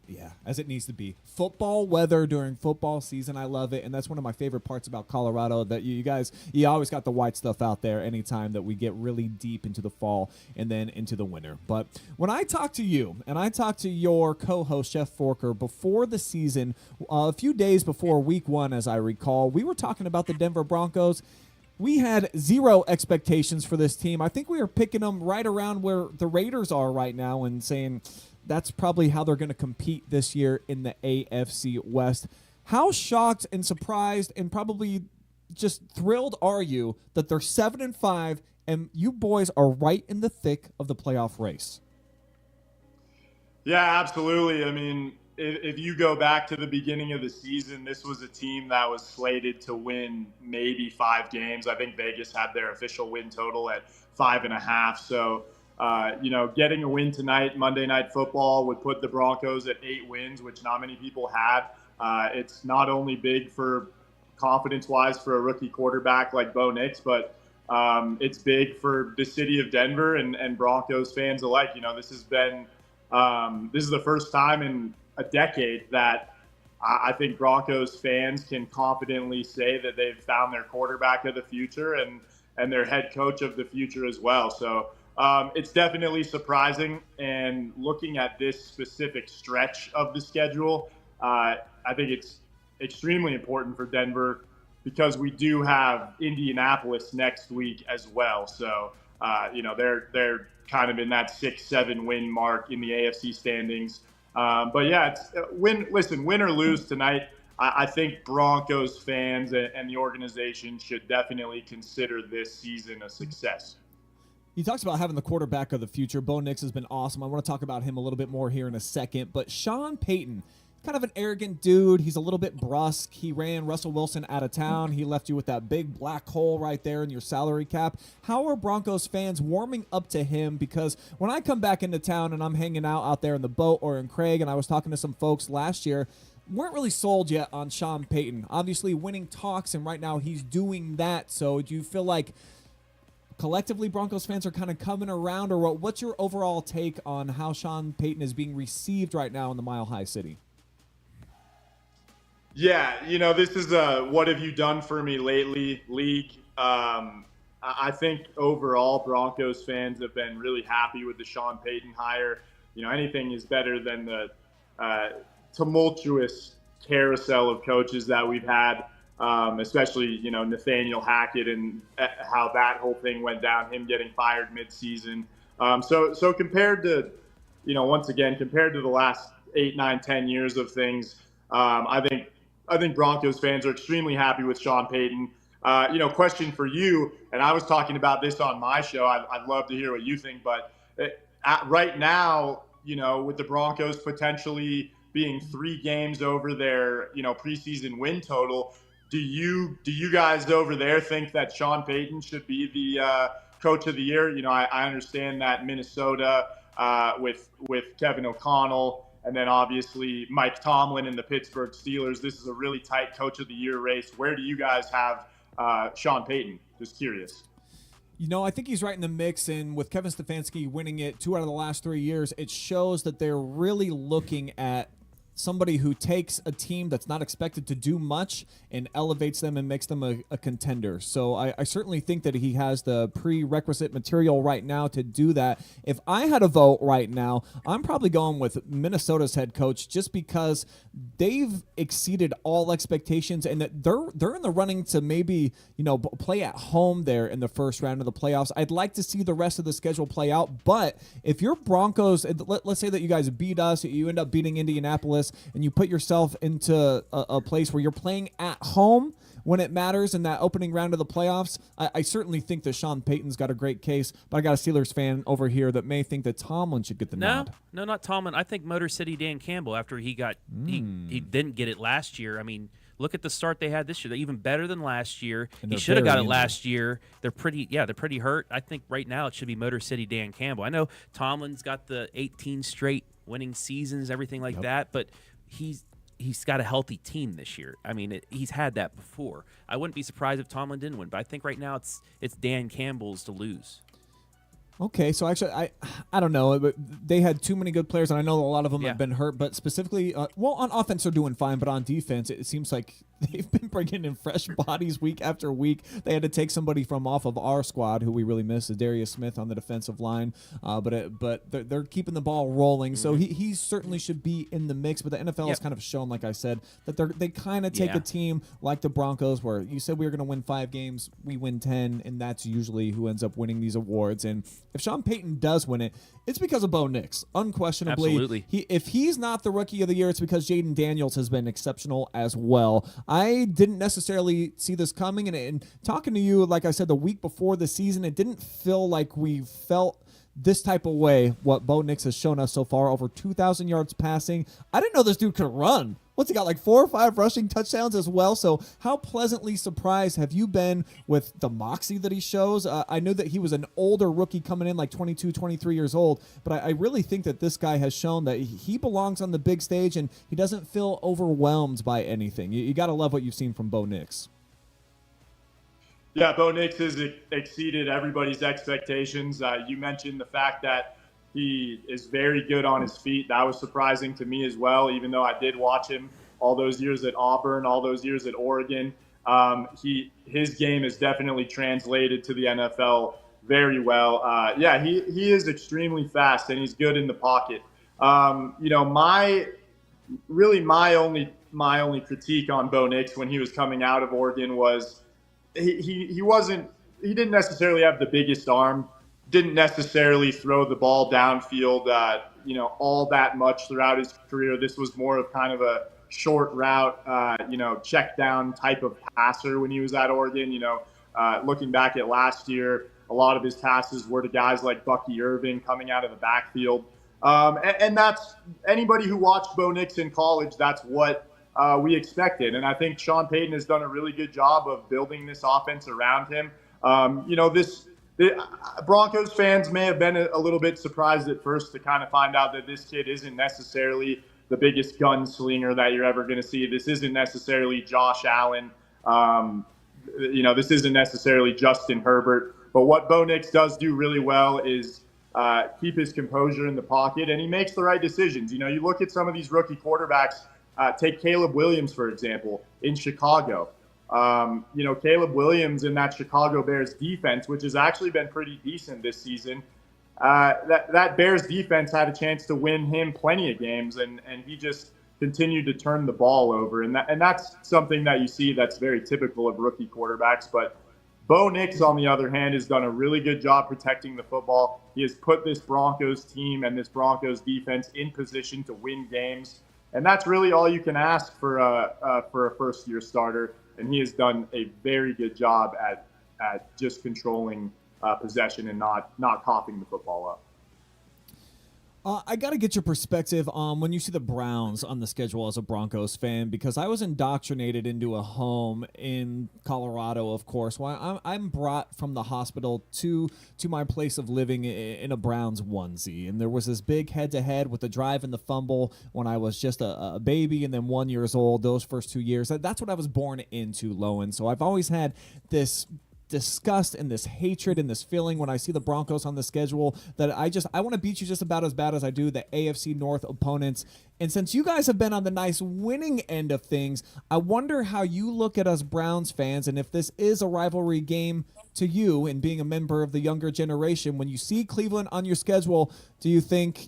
Yeah, as it needs to be. Football weather during football season, I love it, and that's one of my favorite parts about Colorado, that you guys, you always got the white stuff out there anytime that we get really deep into the fall and then into the winter. But when I talk to you, and I talk to your co-host, Jeff Forker, before the season, a few days before week 1, as I recall, we were talking about the Denver Broncos. We had zero expectations for this team. I think we were picking them right around where the Raiders are right now and saying that's probably how they're going to compete this year in the AFC West. How shocked and surprised and probably just thrilled are you that they're 7-5 and you boys are right in the thick of the playoff race? Yeah, absolutely. I mean, if you go back to the beginning of the season, this was a team that was slated to win maybe 5 games. I think Vegas had their official win total at 5.5. So, getting a win tonight, Monday Night Football, would put the Broncos at 8 wins, which not many people had. It's not only big for confidence-wise for a rookie quarterback like Bo Nix, but it's big for the city of Denver and Broncos fans alike. This has been this is the first time in a decade that I think Broncos fans can confidently say that they've found their quarterback of the future and their head coach of the future as well. So it's definitely surprising. And looking at this specific stretch of the schedule, I think it's extremely important for Denver because we do have Indianapolis next week as well. So, they're kind of in that 6-7 win mark in the AFC standings. But yeah, win or lose tonight, I think Broncos fans and the organization should definitely consider this season a success. He talks about having the quarterback of the future. Bo Nix has been awesome. I want to talk about him a little bit more here in a second. But Sean Payton, kind of an arrogant dude. He's a little bit brusque. He ran Russell Wilson out of town. He left you with that big black hole right there in your salary cap. How are Broncos fans warming up to him? Because when I come back into town and I'm hanging out there in the boat or in Craig, and I was talking to some folks last year, weren't really sold yet on Sean Payton. Obviously, winning talks, and right now he's doing that. So do you feel like collectively Broncos fans are kind of coming around, or what's your overall take on how Sean Payton is being received right now in the Mile High City? Yeah, this is a what have you done for me lately league. I think overall Broncos fans have been really happy with the Sean Payton hire. Anything is better than the tumultuous carousel of coaches that we've had, especially, Nathaniel Hackett and how that whole thing went down, him getting fired midseason. So compared to, once again, compared to the last 8, 9, 10 years of things, I think Broncos fans are extremely happy with Sean Payton. Question for you, and I was talking about this on my show. I'd love to hear what you think, but right now, with the Broncos potentially being 3 games over their, preseason win total, do you guys over there think that Sean Payton should be the coach of the year? I understand that Minnesota with Kevin O'Connell, and then obviously Mike Tomlin and the Pittsburgh Steelers. This is a really tight coach of the year race. Where do you guys have Sean Payton? Just curious. I think he's right in the mix, and with Kevin Stefanski winning it 2 out of the last 3 years, it shows that they're really looking at somebody who takes a team that's not expected to do much and elevates them and makes them a contender. So I certainly think that he has the prerequisite material right now to do that. If I had a vote right now, I'm probably going with Minnesota's head coach just because they've exceeded all expectations and that they're in the running to maybe, play at home there in the first round of the playoffs. I'd like to see the rest of the schedule play out, but if you're Broncos, let's say that you guys beat us, you end up beating Indianapolis, and you put yourself into a place where you're playing at home when it matters in that opening round of the playoffs, I certainly think that Sean Payton's got a great case, but I got a Steelers fan over here that may think that Tomlin should get the nod. No, not Tomlin. I think Motor City Dan Campbell, after he didn't get it last year. I mean, look at the start they had this year. They're even better than last year. He should have got it last year. They're pretty hurt. I think right now it should be Motor City Dan Campbell. I know Tomlin's got the 18 straight winning seasons, everything like that, but he's got a healthy team this year. I mean, he's had that before. I wouldn't be surprised if Tomlin didn't win, but I think right now it's Dan Campbell's to lose. Okay, so actually, I don't know. But they had too many good players, and I know a lot of them have been hurt. But specifically, on offense, they're doing fine. But on defense, it seems like they've been bringing in fresh bodies week after week. They had to take somebody from off of our squad, who we really miss, Darius Smith on the defensive line. But they're keeping the ball rolling, so he certainly should be in the mix. But the NFL has kind of shown, like I said, that they kind of take a team like the Broncos, where you said we were going to win 5 games, we win 10, and that's usually who ends up winning these awards. And if Sean Payton does win it, it's because of Bo Nix, unquestionably. Absolutely. If he's not the Rookie of the Year, it's because Jaden Daniels has been exceptional as well. I didn't necessarily see this coming, and talking to you, like I said, the week before the season, it didn't feel like we felt this type of way, what Bo Nix has shown us so far, over 2,000 yards passing. I didn't know this dude could run. What's he got, like 4 or 5 rushing touchdowns as well? So how pleasantly surprised have you been with the moxie that he shows? I know that he was an older rookie coming in, like 22, 23 years old, but I really think that this guy has shown that he belongs on the big stage and he doesn't feel overwhelmed by anything. You got to love what you've seen from Bo Nix. Yeah, Bo Nix has exceeded everybody's expectations. You mentioned the fact that he is very good on his feet. That was surprising to me as well, even though I did watch him all those years at Auburn, all those years at Oregon. His game is definitely translated to the NFL very well. He is extremely fast, and he's good in the pocket. My only critique on Bo Nix when he was coming out of Oregon was he didn't necessarily have the biggest arm, didn't necessarily throw the ball downfield, all that much throughout his career. This was more of kind of a short route, check down type of passer when he was at Oregon. Looking back at last year, a lot of his passes were to guys like Bucky Irving coming out of the backfield. And that's anybody who watched Bo Nix in college, that's what we expected. And I think Sean Payton has done a really good job of building this offense around him. The Broncos fans may have been a little bit surprised at first to kind of find out that this kid isn't necessarily the biggest gunslinger that you're ever going to see. This isn't necessarily Josh Allen. This isn't necessarily Justin Herbert. But what Bo Nix does do really well is keep his composure in the pocket, and he makes the right decisions. You look at some of these rookie quarterbacks. Take Caleb Williams, for example, in Chicago. Caleb Williams in that Chicago Bears defense, which has actually been pretty decent this season, that Bears defense had a chance to win him plenty of games, and he just continued to turn the ball over. And that's something that you see that's very typical of rookie quarterbacks. But Bo Nix, on the other hand, has done a really good job protecting the football. He has put this Broncos team and this Broncos defense in position to win games. And that's really all you can ask for a first-year starter. And he has done a very good job at just controlling possession and not coughing the football up. I got to get your perspective on when you see the Browns on the schedule as a Broncos fan, because I was indoctrinated into a home in Colorado, of course. Well, I'm brought from the hospital to my place of living in a Browns onesie, and there was this big head-to-head with the drive and the fumble when I was just a baby and then 1 year old, those first 2 years. That's what I was born into, Lowen. So I've always had this disgust and this hatred and this feeling when I see the Broncos on the schedule that I want to beat you just about as bad as I do the AFC North opponents. And since you guys have been on the nice winning end of things, I wonder how you look at us Browns fans, and if this is a rivalry game to you and being a member of the younger generation. When you see Cleveland on your schedule, do you think,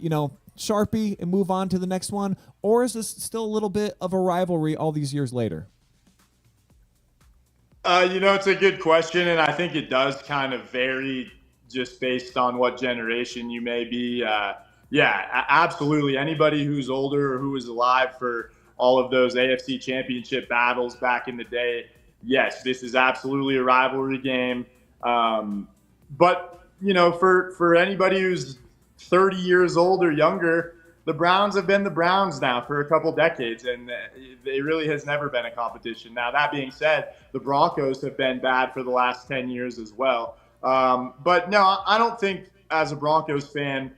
Sharpie and move on to the next one, or is this still a little bit of a rivalry all these years later? It's a good question, and I think it does kind of vary just based on what generation you may be. Absolutely. Anybody who's older or who was alive for all of those AFC championship battles back in the day, yes, this is absolutely a rivalry game. But for anybody who's 30 years old or younger, the Browns have been the Browns now for a couple decades, and it really has never been a competition. Now, that being said, the Broncos have been bad for the last 10 years as well. But no, I don't think as a Broncos fan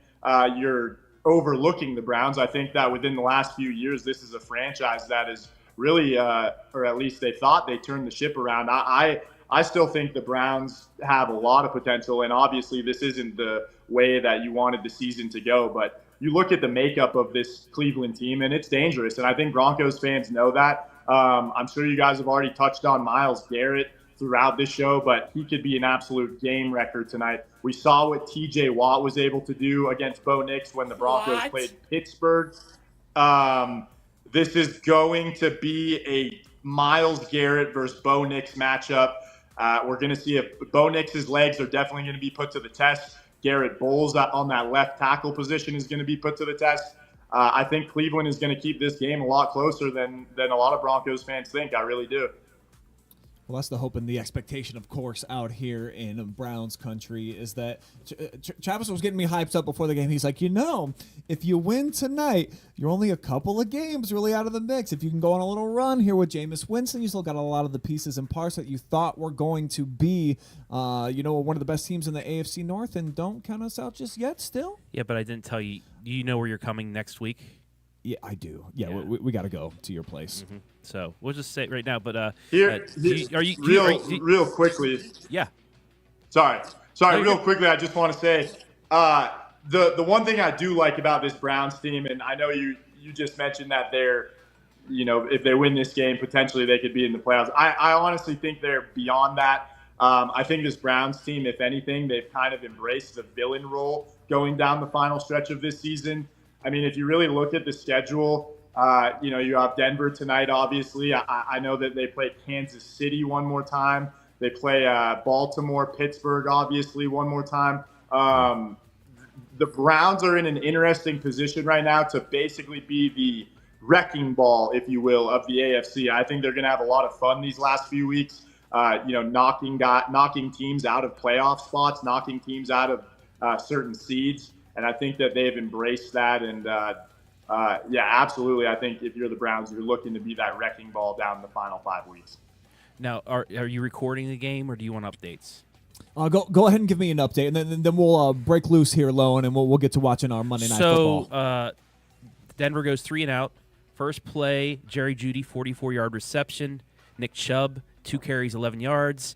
you're overlooking the Browns. I think that within the last few years, this is a franchise that is really, or at least they thought they turned the ship around. I still think the Browns have a lot of potential, and obviously this isn't the way that you wanted the season to go, but you look at the makeup of this Cleveland team, and it's dangerous. And I think Broncos fans know that. I'm sure you guys have already touched on Myles Garrett throughout this show, but he could be an absolute game wrecker tonight. We saw what TJ Watt was able to do against Bo Nix when the Broncos played Pittsburgh. This is going to be a Myles Garrett versus Bo Nix matchup. We're going to see if Bo Nix's legs are definitely going to be put to the test. Garrett Bowles on that left tackle position is going to be put to the test. I think Cleveland is going to keep this game a lot closer than a lot of Broncos fans think. I really do. Well, that's the hope and the expectation, of course, out here in Browns country is that Travis was getting me hyped up before the game. He's like, if you win tonight, you're only a couple of games really out of the mix. If you can go on a little run here with Jameis Winston, you still got a lot of the pieces and parts that you thought were going to be, one of the best teams in the AFC North, and don't count us out just yet still. Yeah, but I didn't tell you. Do you know where you're coming next week? Yeah, I do. Yeah. We got to go to your place. Mm-hmm. So we'll just say it right now. But real quickly. Yeah. Sorry. Real quickly, I just want to say the one thing I do like about this Browns team, and I know you just mentioned that they're if they win this game, potentially they could be in the playoffs. I honestly think they're beyond that. I think this Browns team, if anything, they've kind of embraced the villain role going down the final stretch of this season. I mean, if you really look at the schedule, you have Denver tonight, obviously. I know that they play Kansas City one more time. They play Baltimore, Pittsburgh, obviously, one more time. The Browns are in an interesting position right now to basically be the wrecking ball, if you will, of the AFC. I think they're going to have a lot of fun these last few weeks, knocking teams out of playoff spots, knocking teams out of certain seeds. And I think that they've embraced that. And, absolutely. I think if you're the Browns, you're looking to be that wrecking ball down the final 5 weeks. Now, are you recording the game, or do you want updates? Go ahead and give me an update, and then we'll break loose here, Lowen, and we'll get to watching our Monday Night Football. So, Denver goes 3 and out. First play, Jerry Jeudy, 44-yard reception. Nick Chubb, 2 carries, 11 yards.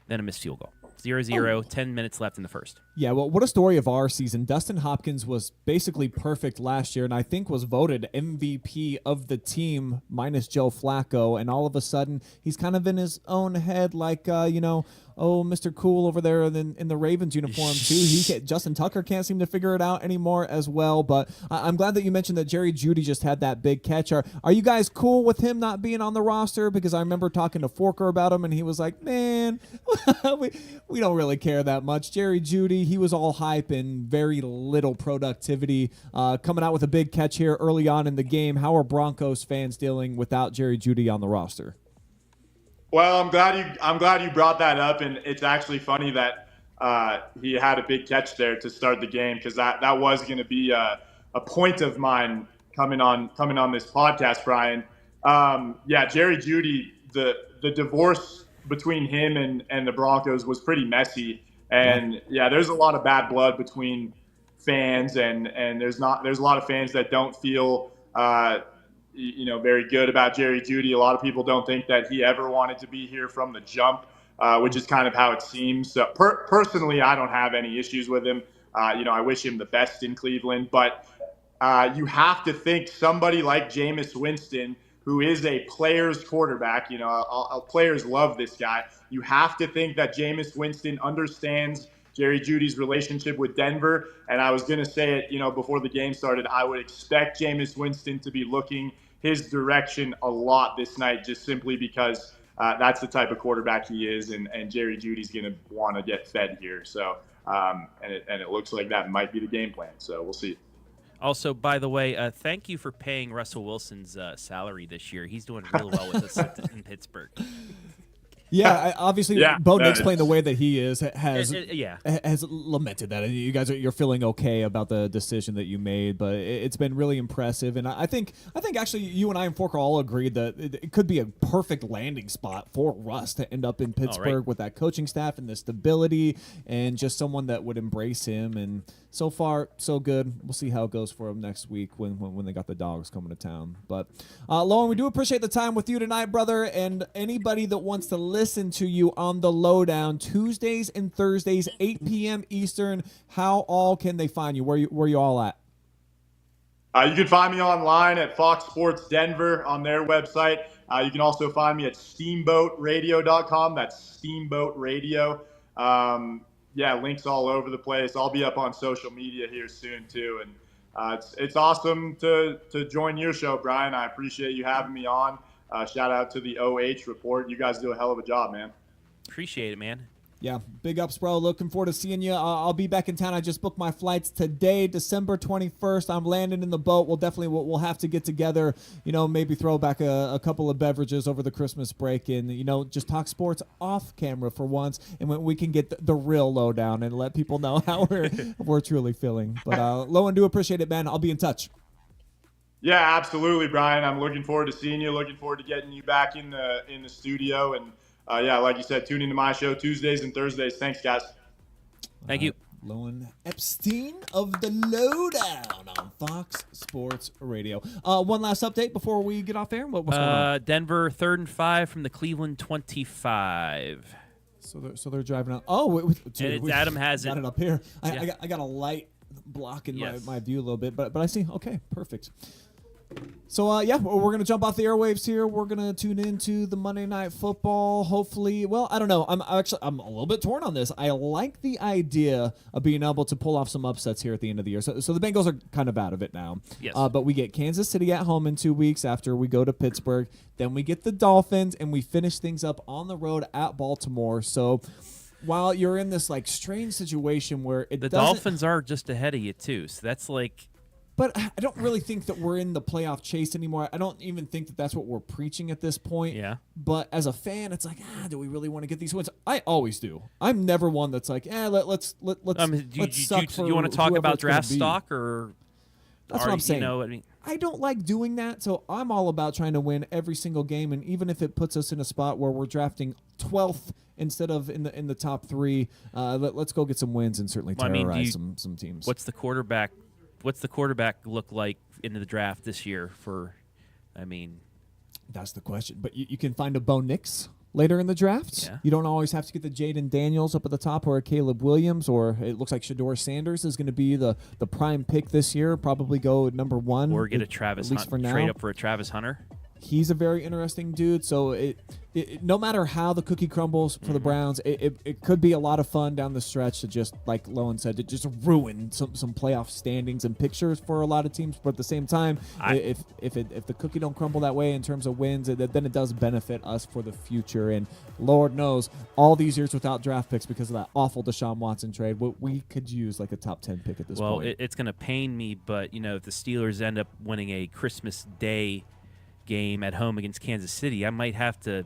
Then a missed field goal. 0-0, 10 minutes left in the first. Yeah, well, what a story of our season. Dustin Hopkins was basically perfect last year, and I think was voted MVP of the team minus Joe Flacco, and all of a sudden he's kind of in his own head like, Mr. Cool over there in the Ravens uniform too. Justin Tucker can't seem to figure it out anymore as well, but I'm glad that you mentioned that Jerry Jeudy just had that big catch. Are you guys cool with him not being on the roster? Because I remember talking to Forker about him, and he was like, man, we don't really care that much. Jerry Jeudy, he was all hype and very little productivity. Coming out with a big catch here early on in the game. How are Broncos fans dealing without Jerry Jeudy on the roster? Well, I'm glad you brought that up, and it's actually funny that he had a big catch there to start the game, because that was going to be a point of mine coming on this podcast, Brian. Jerry Jeudy, the divorce between him and the Broncos was pretty messy, and there's a lot of bad blood between fans, and there's a lot of fans that don't feel very good about Jerry Jeudy. A lot of people don't think that he ever wanted to be here from the jump, which is kind of how it seems. So personally, I don't have any issues with him. I wish him the best in Cleveland, but you have to think somebody like Jameis Winston, who is a player's quarterback, players love this guy. You have to think that Jameis Winston understands Jerry Jeudy's relationship with Denver. And I was going to say it, before the game started, I would expect Jameis Winston to be looking his direction a lot this night, just simply because that's the type of quarterback he is. And Jerry Jeudy's going to want to get fed here. So, and it looks like that might be the game plan. So we'll see. Also, by the way, thank you for paying Russell Wilson's salary this year. He's doing really well with us in Pittsburgh. Yeah, obviously, Bo Nix playing the way that he is has lamented that. You guys you're feeling okay about the decision that you made, but it's been really impressive. And I think actually you and I and Forker all agreed that it could be a perfect landing spot for Russ to end up in Pittsburgh with that coaching staff and the stability and just someone that would embrace him. And so far, so good. We'll see how it goes for him next week when they got the Dogs coming to town. But Lowen, we do appreciate the time with you tonight, brother. And anybody that wants to listen to you on the Lowdown Tuesdays and Thursdays, 8 p.m. Eastern, how all can they find you? Where you all at? You can find me online at Fox Sports Denver on their website. You can also find me at steamboatradio.com. That's Steamboat Radio. Links all over the place. I'll be up on social media here soon too. And it's awesome to join your show, Brian. I appreciate you having me on. Shout out to the OH.Report. You guys do a hell of a job, man. Appreciate it, man. Yeah, big ups, bro. Looking forward to seeing you. I'll be back in town. I just booked my flights today, December 21st. I'm landing in the boat. We'll have to get together, maybe throw back a couple of beverages over the Christmas break and, just talk sports off camera for once. And when we can get the real lowdown and let people know how we're truly feeling. But Lowen, do appreciate it, man. I'll be in touch. Yeah, absolutely, Brian. I'm looking forward to seeing you. Looking forward to getting you back in the studio. And like you said, tune into my show Tuesdays and Thursdays. Thanks, guys. Thank you. Lowen Epstein of the Lowdown on Fox Sports Radio. One last update before we get off air. What's going on? Denver 3rd and 5 from the Cleveland 25. So they're driving out. Oh, Adam has got it up here. I got a light blocking my view a little bit, but I see. Okay, perfect. So, we're going to jump off the airwaves here. We're going to tune into the Monday Night Football. Hopefully, well, I don't know. I'm a little bit torn on this. I like the idea of being able to pull off some upsets here at the end of the year. So the Bengals are kind of out of it now. Yes. But we get Kansas City at home in 2 weeks after we go to Pittsburgh. Then we get the Dolphins, and we finish things up on the road at Baltimore. So while you're in this like strange situation where the Dolphins are just ahead of you too, so that's like. But I don't really think that we're in the playoff chase anymore. I don't even think that that's what we're preaching at this point. Yeah. But as a fan, it's like, do we really want to get these wins? I always do. I'm never one that's like, let's suck for you want to talk whoever about it's gonna draft be. stock or? That's what I'm saying. You know, I mean, I don't like doing that, so I'm all about trying to win every single game, and even if it puts us in a spot where we're drafting 12th instead of in the top 3, let's go get some wins and certainly terrorize some teams. What's the quarterback look like into the draft this year for, That's the question. But you can find a Bo Nix later in the draft. Yeah. You don't always have to get the Jaden Daniels up at the top or a Caleb Williams, or it looks like Shador Sanders is going to be the prime pick this year, probably go number 1. Or get a Travis Hunter, for now. trade up for a Travis Hunter. He's a very interesting dude. So it no matter how the cookie crumbles for the Browns, it could be a lot of fun down the stretch to just, like Lowen said, to just ruin some playoff standings and pictures for a lot of teams. But at the same time, if the cookie don't crumble that way in terms of wins, then it does benefit us for the future. And Lord knows, all these years without draft picks because of that awful Deshaun Watson trade, we could use like a top 10 pick at this point. Well, it's going to pain me, but if the Steelers end up winning a Christmas Day game at home against Kansas City, I might have to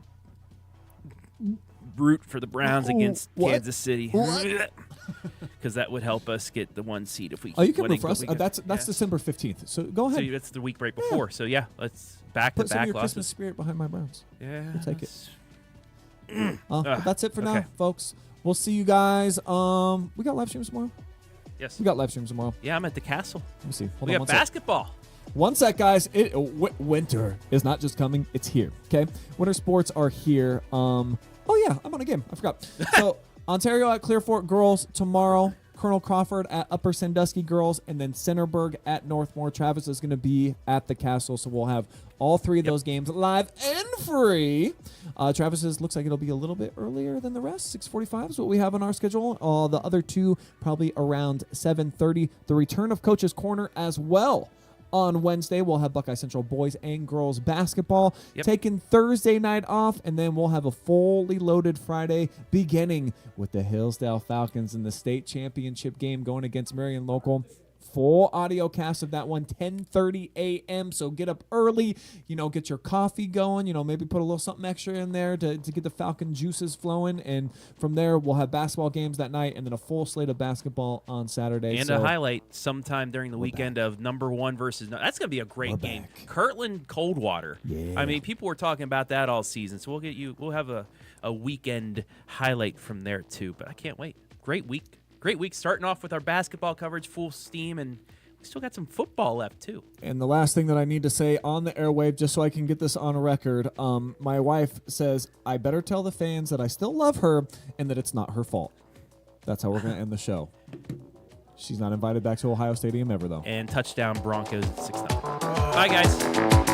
root for the Browns against Kansas City because that would help us get the 1 seed if we keep you can winning. root for us. That's December 15th. So go ahead. So that's the week right before. So let's back Put to some back of your losses. Christmas spirit behind my Browns. Yeah, We'll take it. But that's it for now, folks. We'll see you guys. We got live streams tomorrow. Yes, we got live streams tomorrow. Yeah, I'm at the castle. Let me see. We got basketball. One sec, guys. Winter is not just coming; it's here. Okay, winter sports are here. Oh yeah, I'm on a game. I forgot. So Ontario at Clear Fork girls tomorrow. Colonel Crawford at Upper Sandusky girls, and then Centerburg at Northmore. Travis is going to be at the castle, so we'll have all 3 of those games live and free. Travis's looks like it'll be a little bit earlier than the rest. 6:45 is what we have on our schedule. The other 2 probably around 7:30. The return of Coach's Corner as well. On Wednesday, we'll have Buckeye Central boys and girls basketball. Taking Thursday night off, and then we'll have a fully loaded Friday, beginning with the Hillsdale Falcons in the state championship game going against Marion Local. Full audio cast of that one, 10:30 a.m. So get up early, get your coffee going, maybe put a little something extra in there to get the Falcon juices flowing. And from there, we'll have basketball games that night and then a full slate of basketball on Saturday. And a highlight sometime during the weekend of number 1 versus that's going to be a great game. Kirtland Coldwater. Yeah. People were talking about that all season. So we'll have a weekend highlight from there too. But I can't wait. Great week. Great week, starting off with our basketball coverage full steam, and we still got some football left, too. And the last thing that I need to say on the airwave, just so I can get this on record, my wife says, I better tell the fans that I still love her and that it's not her fault. That's how we're going to end the show. She's not invited back to Ohio Stadium ever, though. And touchdown Broncos at 6-0. Bye, guys.